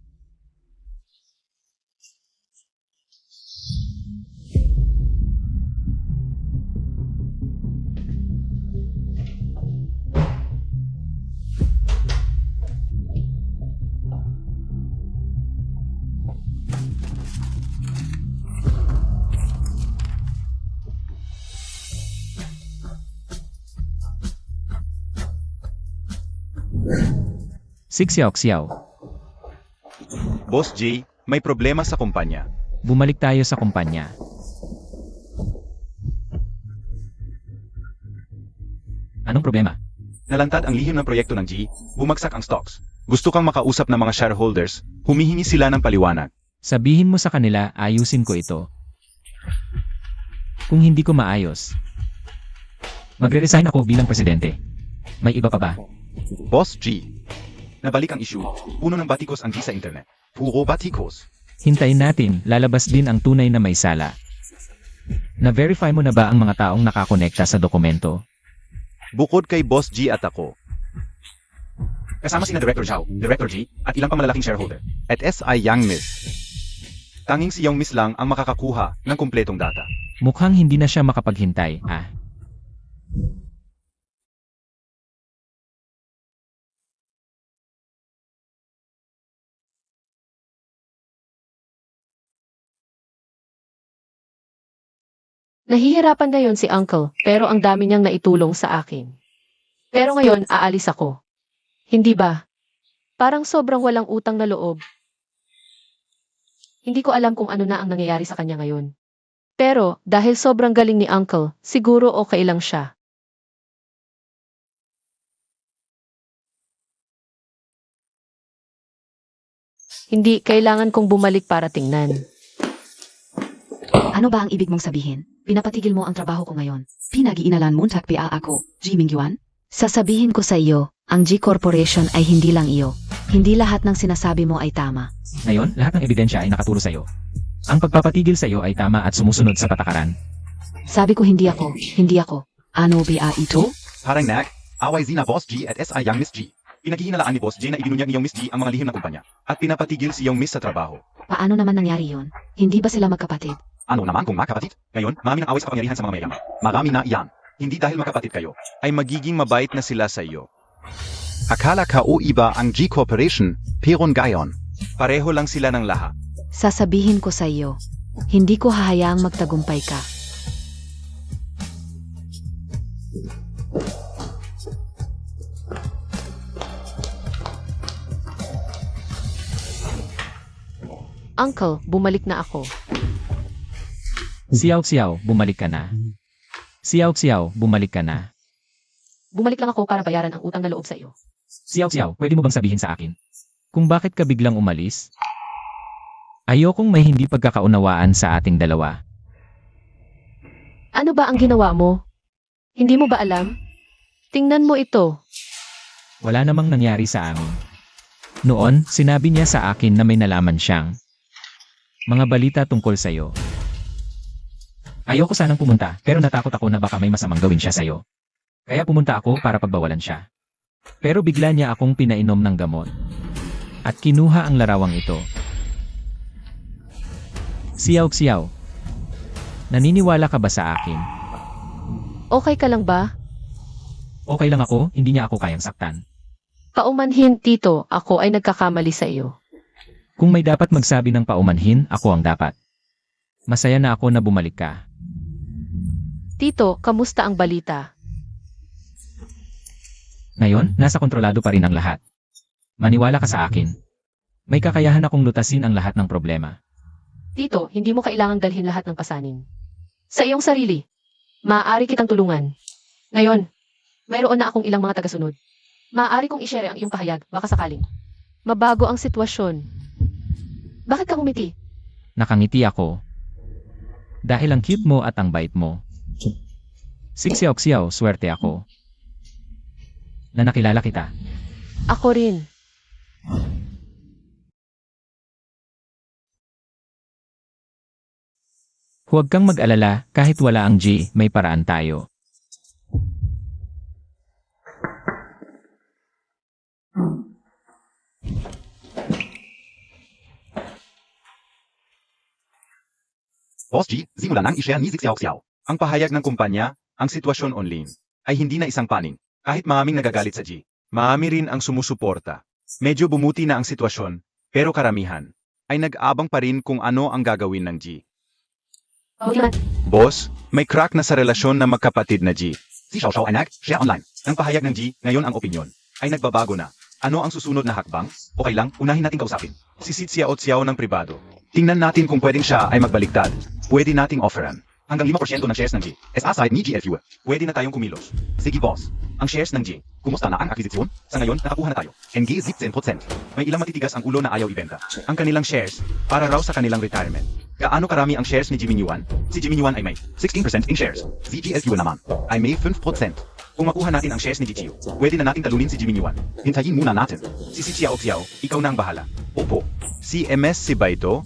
Sixiao-Xiao, Boss J, may problema sa kumpanya. bumalik tayo sa kumpanya. Anong problema? Nalantad ang lihim ng proyekto ng G, bumagsak ang stocks. Gusto kang makausap ng mga shareholders, humihingi sila ng paliwanag. Sabihin mo sa kanila, ayusin ko ito. Kung hindi ko maayos, magre-resign ako bilang presidente. May iba pa ba? Boss G, nabalik ang issue. Puno ng batikos ang G sa internet. Puro batikos. Hintayin natin, lalabas din ang tunay na may sala. Na-verify mo na ba ang mga taong nakakonekta sa dokumento? Bukod kay Boss G at ako. Kasama sina Director Zhao, Director G, at ilang pang malalaking shareholder. At SI Yang Miss. Tanging si Yang Miss lang ang makakakuha ng kumpletong data. Mukhang hindi na siya makapaghintay, Nahihirapan na yon si Uncle, pero ang dami niyang naitulong sa akin. Pero ngayon, aalis ako. Hindi ba? Parang sobrang walang utang na loob. Hindi ko alam kung ano na ang nangyayari sa kanya ngayon. Pero, dahil sobrang galing ni Uncle, siguro okay lang siya. Hindi, kailangan kong bumalik para tingnan. Ano ba ang ibig mong sabihin? Pinapatigil mo ang trabaho ko ngayon. Pinag-iinalan Montag bea ako, Ji Mingyuan. Sasabihin ko sa iyo, ang G Corporation ay hindi lang iyo. Hindi lahat ng sinasabi mo ay tama. Ngayon, lahat ng ebidensya ay nakaturo sa'yo. Ang pagpapatigil sa'yo ay tama at sumusunod sa patakaran. Sabi ko hindi ako. Hindi ako. Ano ba ito? Parang nag, away zina Boss G at SI Young Miss G. Pinaghihinalaan ni Boss G na ibinunyag niyong Miss G ang mga lihim ng kumpanya at pinapatigil siyang Miss sa trabaho. Paano naman nangyari yon? Hindi ba sila magkapatid? Ano naman kung magkapatid? Ngayon, marami ng away sa kapangyarihan sa mga mayayaman. Marami na iyan. Hindi dahil magkapatid kayo, ay magiging mabait na sila sa iyo. Akala ka o iba ang G Corporation, pero gayon. Pareho lang sila ng lahat. Sasabihin ko sa iyo, hindi ko hahayaang magtagumpay ka. Uncle, bumalik na ako. Xiao, bumalik ka na. Xiao, bumalik ka na. Bumalik lang ako para bayaran ang utang na loob sa iyo. Xiao, pwede mo bang sabihin sa akin? Kung bakit ka biglang umalis? Ayokong may hindi pagkakaunawaan sa ating dalawa. Ano ba ang ginawa mo? Hindi mo ba alam? Tingnan mo ito. Wala namang nangyari sa amin. Noon, sinabi niya sa akin na may nalaman siyang mga balita tungkol sa'yo. Ayoko sanang pumunta, pero natakot ako na baka may masamang gawin siya sa'yo. Kaya pumunta ako para pagbawalan siya. Pero bigla niya akong pinainom ng gamot. At kinuha ang larawang ito. Xiao, naniniwala ka ba sa akin? Okay ka lang ba? Okay lang ako, hindi niya ako kayang saktan. Paumanhin, Tito, ako ay nagkakamali sa iyo. Kung may dapat magsabi ng paumanhin, ako ang dapat. Masaya na ako na bumalik ka. Tito, kamusta ang balita? Ngayon, nasa kontrolado pa rin ang lahat. Maniwala ka sa akin. May kakayahan akong lutasin ang lahat ng problema. Tito, hindi mo kailangang dalhin lahat ng pasanin. Sa iyong sarili, maaari kitang tulungan. Ngayon, mayroon na akong ilang mga tagasunod. Maaari kong i-share ang iyong pahayag, baka sakaling mabago ang sitwasyon. Bakit ka umiti? Nakangiti ako. Dahil ang cute mo at ang bait mo. Xiao, swerte ako. Na nakilala kita. Ako rin. Huwag kang mag-alala, kahit wala ang G, may paraan tayo. Boss G, simula nang i-share ni Xiao. Ang pahayag ng kumpanya, ang sitwasyon online, ay hindi na isang paning. Kahit maraming nagagalit sa G, marami rin ang sumusuporta. Medyo bumuti na ang sitwasyon, pero karamihan ay nag-abang pa rin kung ano ang gagawin ng G. Boss, may crack na sa relasyon ng magkapatid na G. Si Xiao ay nag-share online. Ang pahayag ng G, ngayon ang opinyon, ay nagbabago na. Ano ang susunod na hakbang? Okay lang, unahin natin kausapin. Si Xiao ng pribado. Tingnan natin kung pwedeng siya ay magbaliktad. Pwede nating offeran hanggang 5% ng shares ng G. As aside ni GFU, pwede na tayong kumilos. Sige boss, ang shares ng G, kumusta na ang akwisisyon? Sa ngayon, nakakuha na tayo. NG 10%. May ilang matitigas ang ulo na ayaw ibenta. Ang kanilang shares, para raw sa kanilang retirement. Gaano karami ang shares ni Jimmy Yuan? Si Jimmy Yuan ay may 16% in shares. Si GFU naman, ay may 5%. Kung makuha natin ang shares ni GGU, pwede na nating talunin si Jimmy Yuan. Hintayin muna natin. Si Xiao, ikaw na ang bahala. Opo. Si MS si ba ito?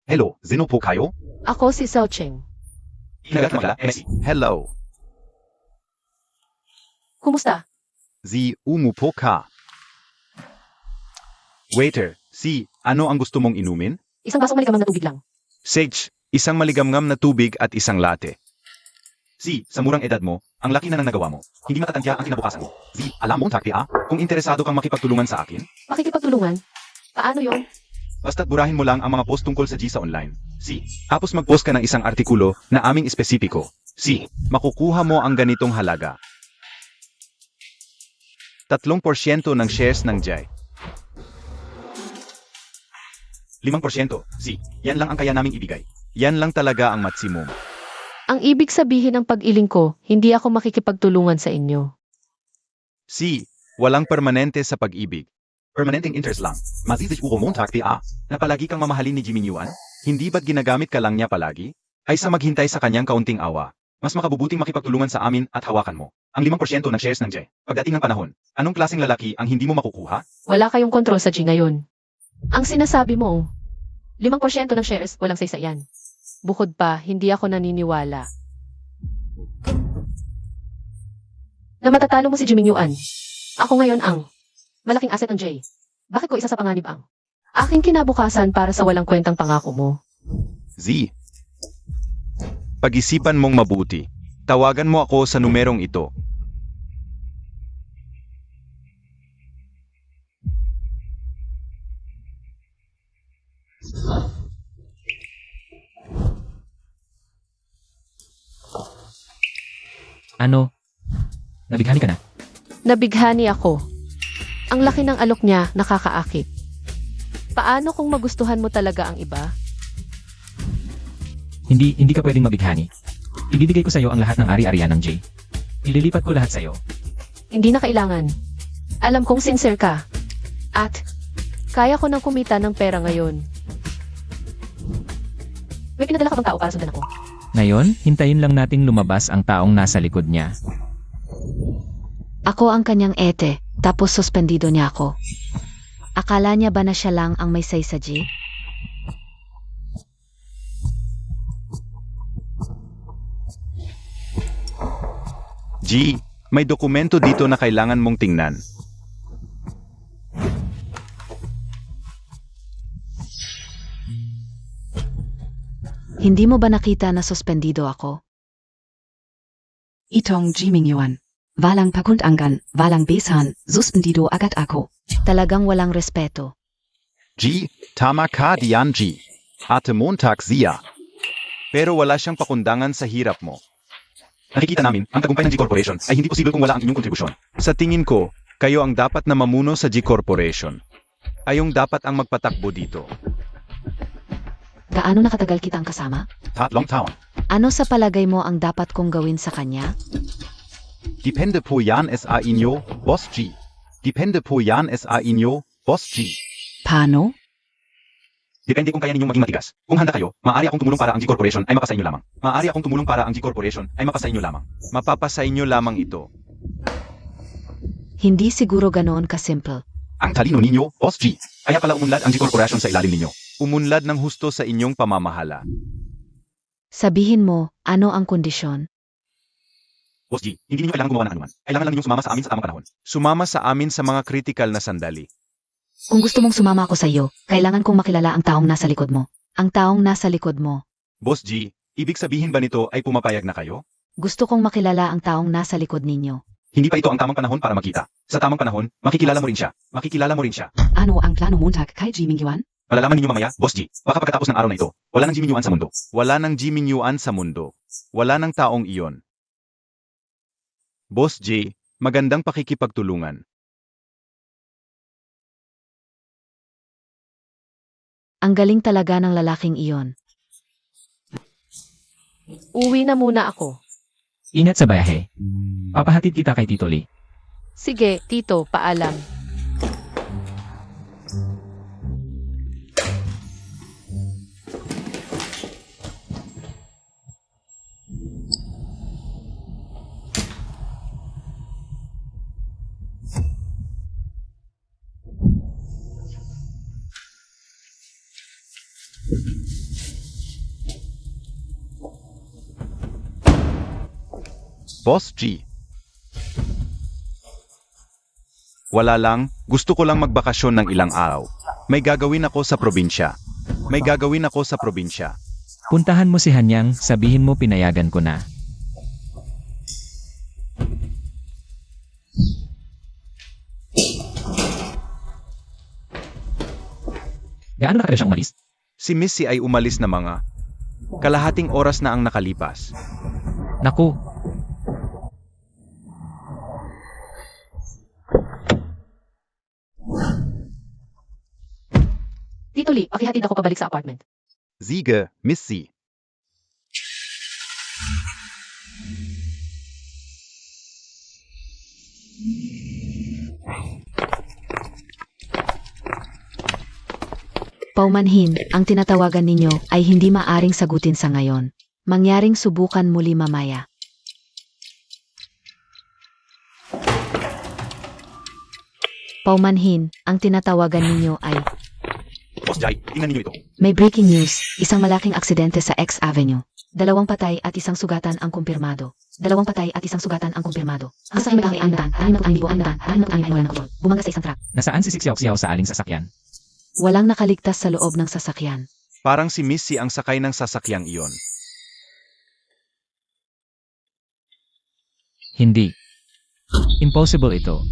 Hello, Zeno po kayo? Ako si Xiao Cheng. Hinagat magala, MC. Hello. Kumusta? Si umupo ka. Waiter, ano ang gusto mong inumin? Isang basong maligamang na tubig lang. Sage, isang maligamgam na tubig at isang latte. Sa murang edad mo, ang laki na ng nagawa mo. Hindi matatantya ang kinabukasan mo. Alam mo, kung interesado kang makipagtulungan sa akin, Makikipagtulungan? Paano yon? basta't burahin mo lang ang mga post tungkol sa G sa online. Tapos mag-post ka ng isang artikulo na aming espesipiko. Makukuha mo ang ganitong halaga. 3% ng shares ng J. 5%. Yan lang ang kaya naming ibigay. Yan lang talaga ang maximum. Ang ibig sabihin ng pag-iling ko, hindi ako makikipagtulungan sa inyo. Si, walang permanente sa pag-ibig. Permanenteng interest lang. Masisig uro Montag PA, na palagi kang mamahalin ni Jimmy Yuan? Hindi ba't ginagamit ka lang niya palagi? Ay sa maghintay sa kanyang kaunting awa. Mas makabubuting makipagtulungan sa amin at hawakan mo ang 5% ng shares ng J. Pagdating ng panahon, anong klaseng lalaki ang hindi mo makukuha? Wala kayong kontrol sa G ngayon. Ang sinasabi mo, 5% ng shares, walang saysayan. Bukod pa, hindi ako naniniwala na matatalo mo si Jimmy Yuan. Ako ngayon ang malaking asset ng J. Bakit ko isa sa panganib ang aking kinabukasan para sa walang kwentang pangako mo? Z. Pag-isipan mong mabuti. Tawagan mo ako sa numerong ito. Ano? Nabighani ka na? Nabighani ako. Ang laki ng alok niya, nakakaakit. Paano kung magustuhan mo talaga ang iba? Hindi ka pwedeng mabighani. Ibibigay ko sa'yo ang lahat ng ari-arian ng J. Ililipat ko lahat sa'yo. Hindi na kailangan. Alam kong sincere ka. At, kaya ko nang kumita ng pera ngayon. May pinadala ka bang tao para sundan ako? Ngayon, hintayin lang nating lumabas ang taong nasa likod niya. Ako ang kanyang ete, tapos suspendido niya ako. Akala niya ba na siya lang ang may say sa G? G, may dokumento dito na kailangan mong tingnan. Hindi mo ba nakita na suspendido ako? Itong Jimmy Yuan. Walang pakundangan, walang besan, suspendido agad ako. Talagang walang respeto. G, tama ka diyan G. Ate Montag siya. Pero wala siyang pakundangan sa hirap mo. Nakikita namin, ang tagumpay ng G Corporation ay hindi posible kung wala ang inyong kontribusyon. Sa tingin ko, kayo ang dapat na mamuno sa G Corporation. Ayong dapat ang magpatakbo dito. Gaano nakatagal kitang kasama? Tatlong taon. Ano sa palagay mo ang dapat kong gawin sa kanya? Depende po yan sa inyo, Boss G. Depende po yan sa inyo, Boss G. Paano? Depende kung kaya ninyong maging matigas. Kung handa kayo, maaari akong tumulong para ang G Corporation ay mapasa inyo lamang. Maaari akong tumulong para ang G Corporation ay mapasa inyo lamang. Mapapasa inyo lamang ito. Hindi siguro ganoon kasimple. Ang talino ninyo, Boss G. Kaya pala umunlad ang G Corporation sa ilalim ninyo. Umunlad ng husto sa inyong pamamahala. Sabihin mo, ano ang kondisyon? Boss G, hindi niyo kailangan gumawa ng anuman. Kailangan lang ninyong sumama sa amin sa tamang panahon. Sumama sa amin sa mga critical na sandali. Kung gusto mong sumama ako sa iyo, kailangan kong makilala ang taong nasa likod mo. Ang taong nasa likod mo. Boss G, ibig sabihin ba nito ay pumapayag na kayo? Gusto kong makilala ang taong nasa likod ninyo. Hindi pa ito ang tamang panahon para makita. Sa tamang panahon, makikilala mo rin siya. Makikilala mo rin siya. Ano ang plano Montag kay Jimmy Yuan? Malalaman ninyo mamaya, Boss G, baka pagkatapos ng araw na ito, wala nang Jimmy Yuan sa mundo. Wala nang Jimmy Yuan sa mundo. Wala nang taong iyon. Boss J, magandang pakikipagtulungan. Ang galing talaga ng lalaking iyon. Uwi na muna ako. Ingat sa bayahe. Papahatid kita kay Tito Lee. Sige, Tito, paalam. Boss G. Wala lang, gusto ko lang magbakasyon ng ilang araw. May gagawin ako sa probinsya. May gagawin ako sa probinsya. Puntahan mo si Hanyang, sabihin mo pinayagan ko na. Gaano na kaya siyang umalis? Si Missy ay umalis na mga kalahating oras na ang nakalipas. Naku, Tito Lee, pakihatid ako pabalik sa apartment. Sige, Missy. Paumanhin, ang tinatawagan ninyo ay hindi maaring sagutin sa ngayon. Mangyaring subukan muli mamaya. Paumanhin, ang tinatawagan ninyo ay Boss Jai, tingnan niyo ito. may breaking news, isang malaking aksidente sa X Avenue. 2 patay at 1 sugatan ang kumpirmado. 2 patay at 1 sugatan ang kumpirmado. Ang sa may andaan, 6,600 bumangga sa isang truck. Nasaan si Xiao Xiao sa aling sasakyan? Walang nakaligtas sa loob ng sasakyan. Parang si Missy ang sakay ng sasakyang iyon. Hindi. Impossible ito.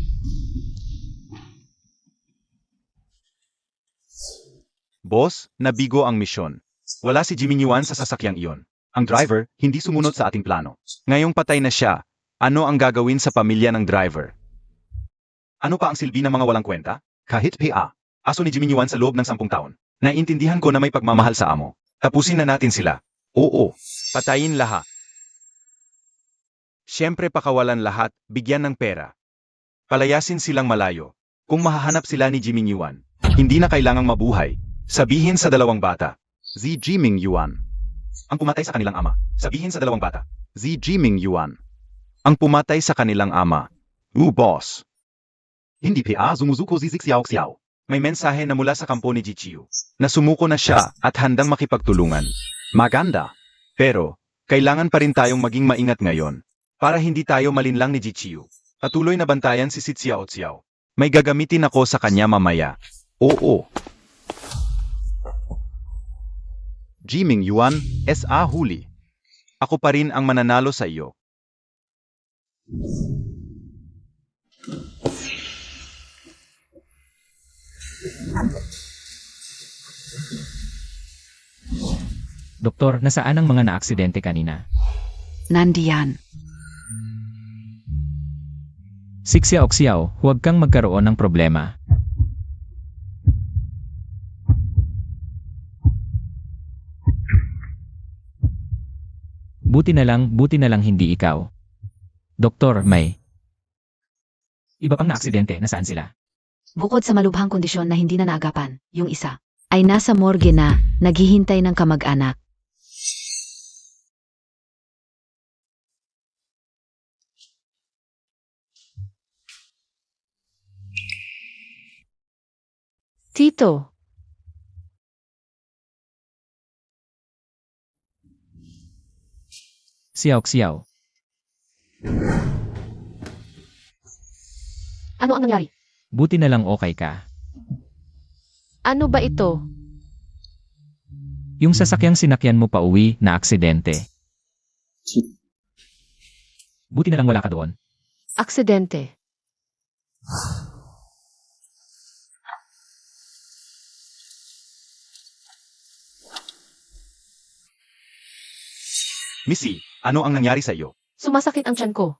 Boss, nabigo ang misyon. Wala si Jimmy Yuan sa sasakyang iyon. Ang driver, hindi sumunod sa ating plano. Ngayong patay na siya, ano ang gagawin sa pamilya ng driver? Ano pa ang silbi ng mga walang kwenta? Kahit PA. Aso ni Jimmy Yuan sa loob ng 10 taon. Naiintindihan ko na may pagmamahal sa amo. Tapusin na natin sila. Oo. Patayin lahat. Siyempre pakawalan lahat, bigyan ng pera. Palayasin silang malayo. Kung mahahanap sila ni Jimmy Yuan, hindi na kailangang mabuhay. Sabihin sa 2 bata, Zi Jiming Yuan. Ang pumatay sa kanilang ama. Sabihin sa 2 bata, Zi Jiming Yuan. Ang pumatay sa kanilang ama. Boss. Hindi pa zumuzuko si Xiao Xiao. May mensahe na mula sa kampo ni Jichiu, na sumuko na siya at handang makipagtulungan. Maganda. Pero, kailangan pa rin tayong maging maingat ngayon, para hindi tayo malinlang ni Jichiu. Patuloy na bantayan si Xiao Xiao. May gagamitin ako sa kanya mamaya. Oo. Jiming Yuan, S.A. huli. Ako pa rin ang mananalo sa iyo. Doktor, nasaan ang mga naaksidente kanina? Nandiyan. Si Xiao Xiao, huwag kang magkaroon ng problema. Buti na lang hindi ikaw. Doktor, may iba pang naaksidente, nasaan sila? Bukod sa malubhang kondisyon na hindi na naagapan, yung isa ay nasa morgue na, naghihintay ng kamag-anak. Tito, Xiao Xiao, ano ang nangyari? buti na lang okay ka. Ano ba ito? Yung sasakyang sinakyan mo pa uwi na aksidente. Buti na lang wala ka doon. Aksidente. Missy, ano ang nangyari sa iyo? Sumasakit ang tiyan ko.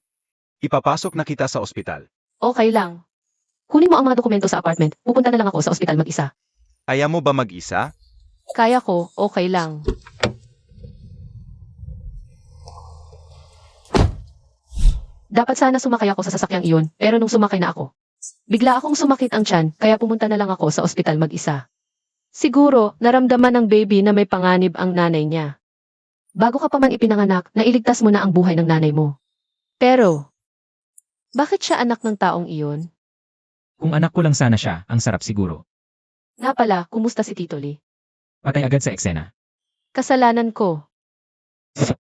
Ipapasok na kita sa ospital. Okay lang. Kunin mo ang mga dokumento sa apartment. Pupunta na lang ako sa ospital mag-isa. Ayaw mo ba mag-isa? Kaya ko, okay lang. Dapat sana sumakay ako sa sasakyang iyon, pero nung sumakay na ako, bigla akong sumakit ang tiyan, kaya pumunta na lang ako sa ospital mag-isa. Siguro, naramdaman ng baby na may panganib ang nanay niya. Bago ka pa man ipinanganak, nailigtas mo na ang buhay ng nanay mo. Pero, bakit siya anak ng taong iyon? Kung anak ko lang sana siya, ang sarap siguro. Nga pala, kumusta si Tito Lee? Patay agad sa eksena. Kasalanan ko.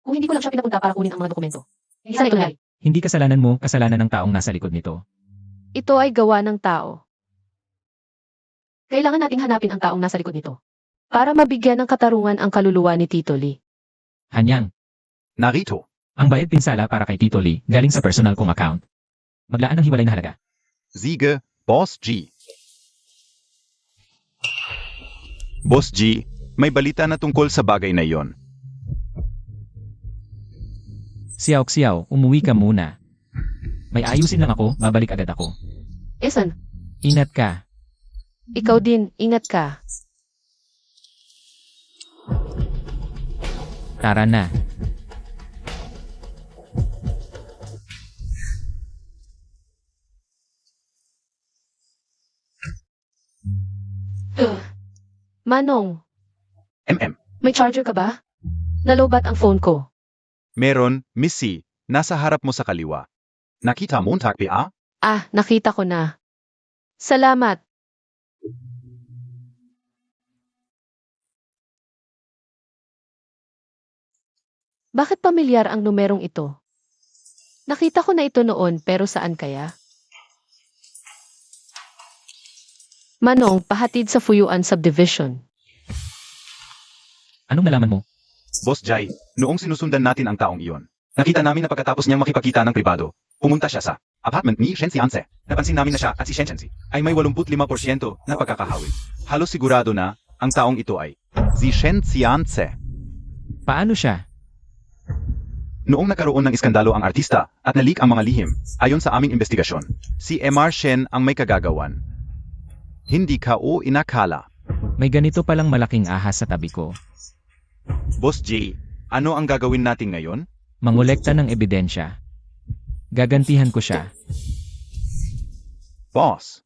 Kung hindi ko lang siya pinapunta para kunin ang mga dokumento, hindi sana ito nangyari. Hindi kasalanan mo, kasalanan ng taong nasa likod nito. Ito ay gawa ng tao. Kailangan nating hanapin ang taong nasa likod nito para mabigyan ng katarungan ang kaluluwa ni Tito Lee. Hanyang, Narito. ang bayad pinsala para kay Tito Lee galing sa personal kong account. Maglaan ng hiwalay na halaga. Ziege, Boss G. Boss G, may balita na tungkol sa bagay na iyon. Xiao Xiao, umuwi ka muna. May ayusin lang ako, babalik agad ako. Esan, Ingat ka. ikaw din, ingat ka. Tara na. Manong, may charger ka ba? Nalobat ang phone ko. Meron, Missy. Nasa harap mo sa kaliwa. Nakita Montag ba? Ah, nakita ko na. Salamat. Bakit pamilyar ang numerong ito? Nakita ko na ito noon pero saan kaya? Manong, pahatid sa Fuyuan Subdivision. Anong nalaman mo? Boss Jai, noong sinusundan natin ang taong iyon, nakita namin na pagkatapos niyang makipagkita ng pribado, pumunta siya sa apartment ni Shen Xianze. Napansin namin na siya at si Shen Xianze ay may 85% na pagkakahawig. Halos sigurado na ang taong ito ay si Shen Xianze. Paano siya? Noong nagkaroon ng iskandalo ang artista at nalik ang mga lihim, ayon sa aming investigasyon, si MR Shen ang may kagagawan. Hindi ka o inakala. May ganito palang malaking ahas sa tabi ko. Boss J, ano ang gagawin natin ngayon? Mangolekta ng ebidensya. Gagantihan ko siya. Boss.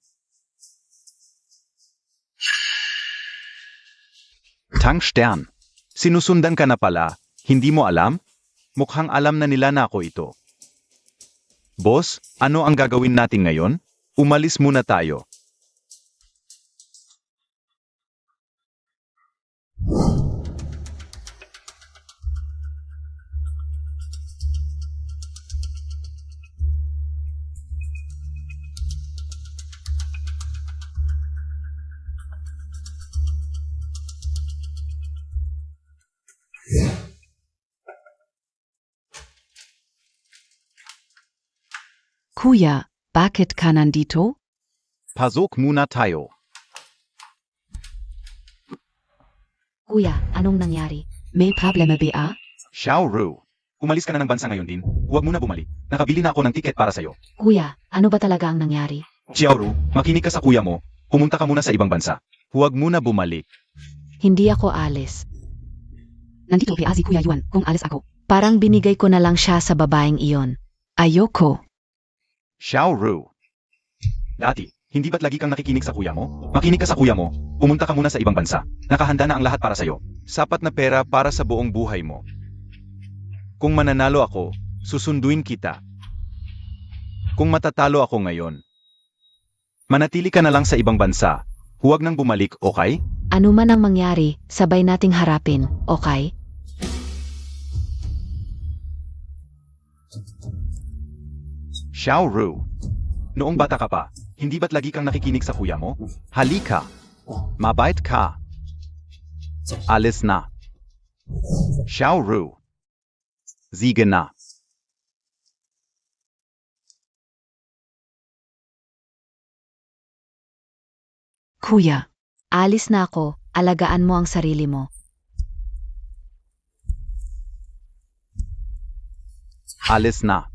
Tang Stern. Sinusundan ka na pala, hindi mo alam? Mukhang alam na nila na ako ito. Boss, ano ang gagawin natin ngayon? Umalis muna tayo. Kuya, bakit ka nandito? Pasok muna tayo. Kuya, anong nangyari? May problema ba? Xiao Ru, umalis ka na ng bansa ngayon din. Huwag muna bumalik. Nakabili na ako ng tiket para sa'yo. Kuya, ano ba talaga ang nangyari? Xiao Ru, makinig ka sa kuya mo. Pumunta ka muna sa ibang bansa. Huwag muna bumalik. Hindi ako alis. Nandito ba si Kuya Yuan kung alis ako? Parang binigay ko na lang siya sa babaeng iyon. Ayoko. Xiao Ru. Dati, hindi ba't lagi kang nakikinig sa kuya mo? Makinig ka sa kuya mo. Pumunta ka muna sa ibang bansa. Nakahanda na ang lahat para sa'yo. Sapat na pera para sa buong buhay mo. Kung mananalo ako, susunduin kita. Kung matatalo ako ngayon, manatili ka na lang sa ibang bansa. Huwag nang bumalik, okay? Ano man ang mangyari, sabay nating harapin, okay? Xiao Ru. Noong bata ka pa, hindi ba't lagi kang nakikinig sa kuya mo? Halika. Mabait ka. Alis na. Xiao Ru. Sige na. Kuya, Alis na ako, alagaan mo ang sarili mo. Alis na.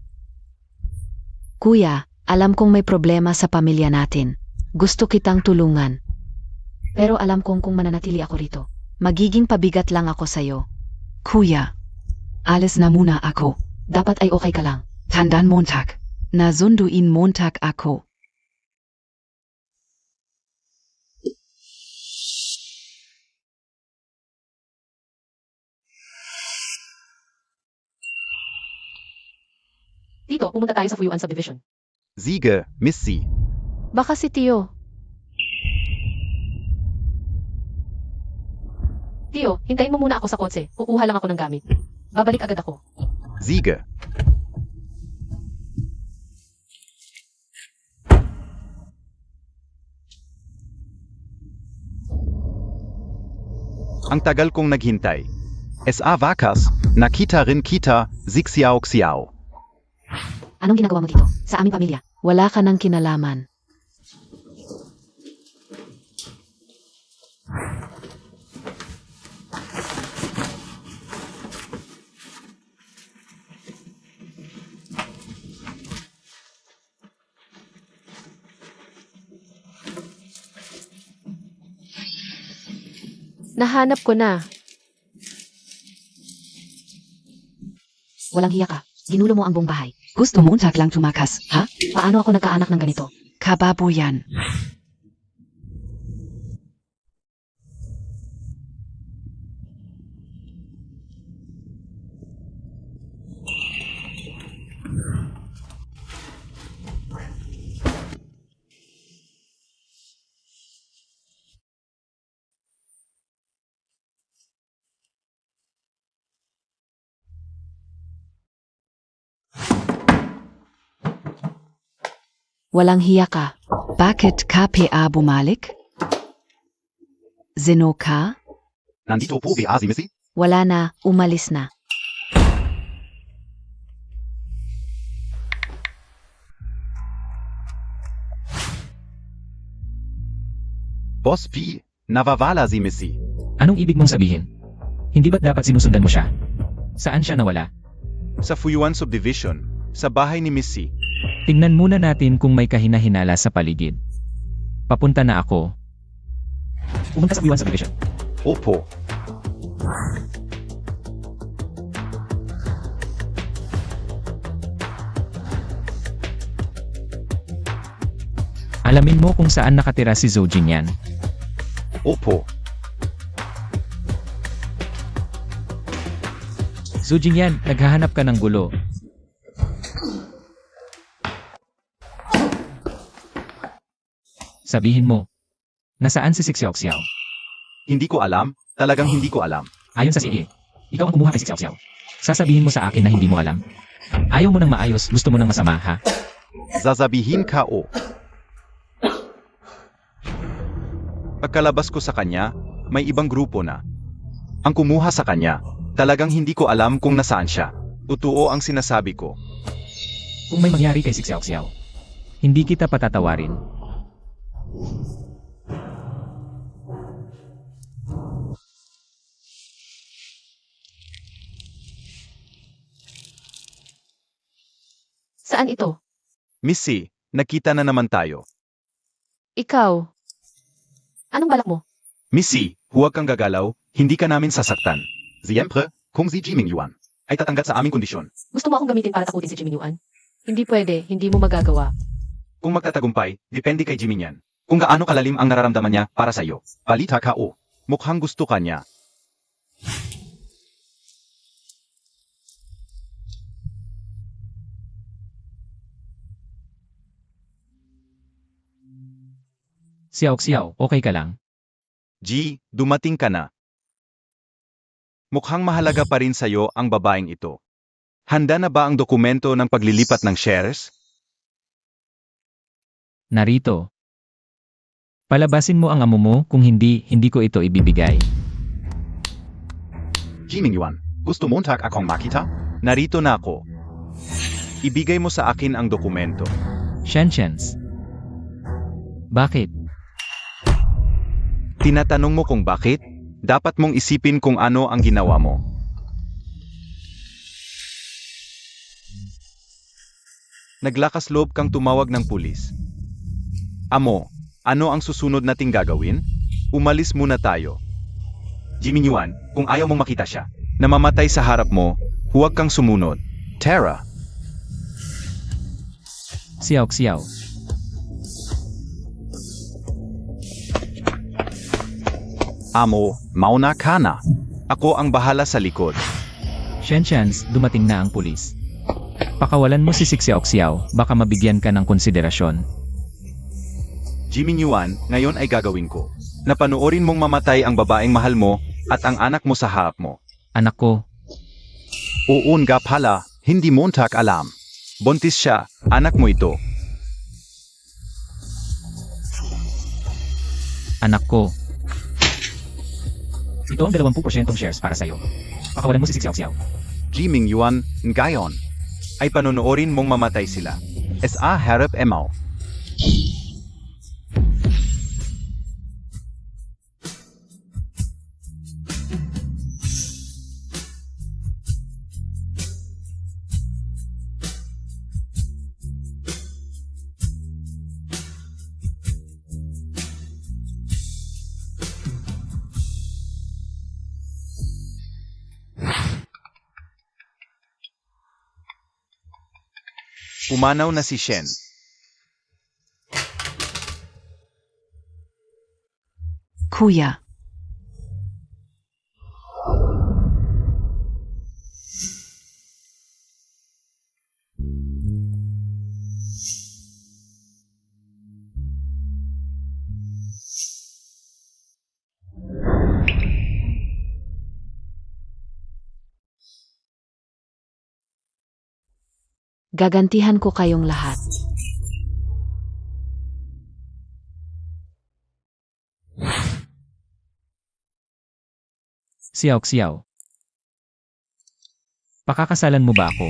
Kuya, alam kong may problema sa pamilya natin. Gusto kitang tulungan. Pero alam kong kung mananatili ako rito, magiging pabigat lang ako sa'yo. Kuya. Alis na muna ako. Dapat ay okay ka lang. Tandaan Montag. Nasunduin Montag ako. Dito, pumunta tayo sa Fuyuan Subdivision. Sige, Missy. Baka si Tio. Tio, hintayin mo muna ako sa kotse. Kukuha lang ako ng gamit. Babalik agad ako. Sige. Ang tagal kong naghintay. Sa wakas, nakita rin kita, Xiao Xiao. Anong ginagawa mo dito? Sa aming pamilya. Wala ka ng kinalaman. Nahanap ko na. Walang hiya ka. Ginulo mo ang buong bahay. Gusto Montag lang tumakas, ha? Paano ako nagkaanak ng ganito? Kababoyan. Walang hiya ka. Bakit KPA bumalik? Sino ka? Nandito po si Missy. Wala na, umalis na. Boss P, nawawala si Missy. Anong ibig mong sabihin? Hindi ba't dapat sinusundan mo siya? Saan siya nawala? Sa Fuyuan Subdivision, sa bahay ni Missy. Tingnan muna natin kung may kahina-hinala sa paligid. Papunta na ako. Pumunta sa Fuyuan Subdivision. Opo. Alamin mo kung saan nakatira si Zhou Jingyan. Opo. Zhou Jingyan, naghahanap ka ng gulo. Sabihin mo, nasaan si Xiaoxiao? Hindi ko alam. Talagang hindi ko alam. Ayon sa sige, ikaw ang kumuha kay Xiaoxiao. Sasabihin mo sa akin na hindi mo alam. Ayaw mo ng maayos, gusto mo ng masama, ha? Sasabihin ka o. Pagkalabas ko sa kanya, may ibang grupo na. Ang kumuha sa kanya, talagang hindi ko alam kung nasaan siya. Totoo ang sinasabi ko. Kung may mangyari kay Xiaoxiao, hindi kita patatawarin. Saan ito? Missy, nakita na naman tayo. Ikaw. Anong balak mo? Missy, huwag kang gagalaw, hindi ka namin sasaktan. Siyempre, kung si Jiming Yuan ay tatanggap sa aming kondisyon. Gusto mo akong gamitin para takutin si Jimmy Yuan? Hindi pwede, hindi mo magagawa. Kung magtatagumpay, depende kay Jimmy yan. Kung gaano kalalim ang nararamdaman niya para sa iyo. Palita ka o. Mukhang gusto ka niya. Xiaoxiao, okay ka lang? G, dumating ka na. Mukhang mahalaga pa rin sa'yo ang babaeng ito. Handa na ba ang dokumento ng paglilipat ng shares? Narito. Palabasin mo ang amo mo, kung hindi, hindi ko ito ibibigay. Jiming Yuan, gusto mo akong makita? Narito na ako. Ibigay mo sa akin ang dokumento. Shenshens. Bakit? Tinatanong mo kung bakit? Dapat mong isipin kung ano ang ginawa mo. Naglakas loob kang tumawag ng pulis. Amo, ano ang susunod nating gagawin? Umalis muna tayo. Jimmy Yuan, kung ayaw mong makita siya, namamatay sa harap mo, huwag kang sumunod. Tara. Xiaoxiao. Amo, mauna ka na. Ako ang bahala sa likod. Shenshens, dumating na ang pulis. Pakawalan mo si Xiaoxiao, baka mabigyan ka ng konsiderasyon. Jimmy Yuan, ngayon ay gagawin ko. Napanoorin mong mamatay ang babaeng mahal mo at ang anak mo sa harap mo. Anak ko, Oo nga pala, hindi mo alam. Buntis siya, anak mo ito. anak ko. Ito ang 20% shares para sa'yo. Pakawalan mo si Xiaoxiao. Jiming Yuan, ngayon, ay panonoorin mong mamatay sila. Sa harap emaw. Umanaw na si Shen. Kuya. Gagantihan ko kayong lahat. Xiao. Pakakasalan mo ba ako?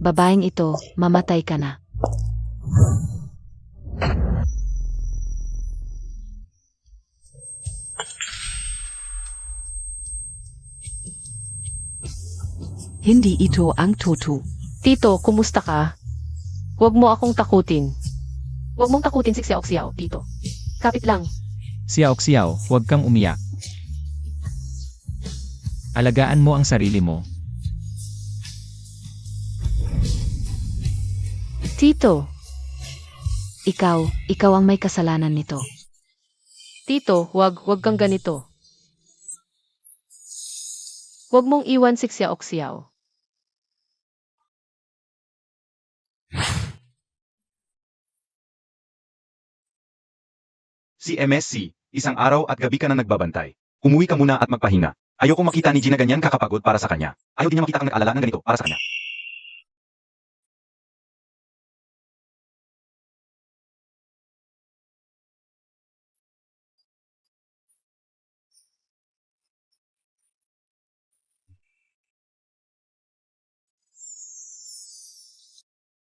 Babaeng ito, mamatay ka na. Hindi ito ang tutu. Tito, kumusta ka? Huwag mo akong takutin. Huwag mong takutin si Xiao, Tito. Kapit lang. Xiao, huwag kang umiyak. Alagaan mo ang sarili mo. Tito, Ikaw ang may kasalanan nito. Tito, huwag kang ganito. Huwag mong iwan si Xiao. Si MSC, isang araw at gabi ka na nagbabantay. Umuwi ka muna at magpahinga. Ayoko makita ni Gina ganyan kakapagod para sa kanya. Ayaw din niya makita kang nag-alala ng ganito para sa kanya.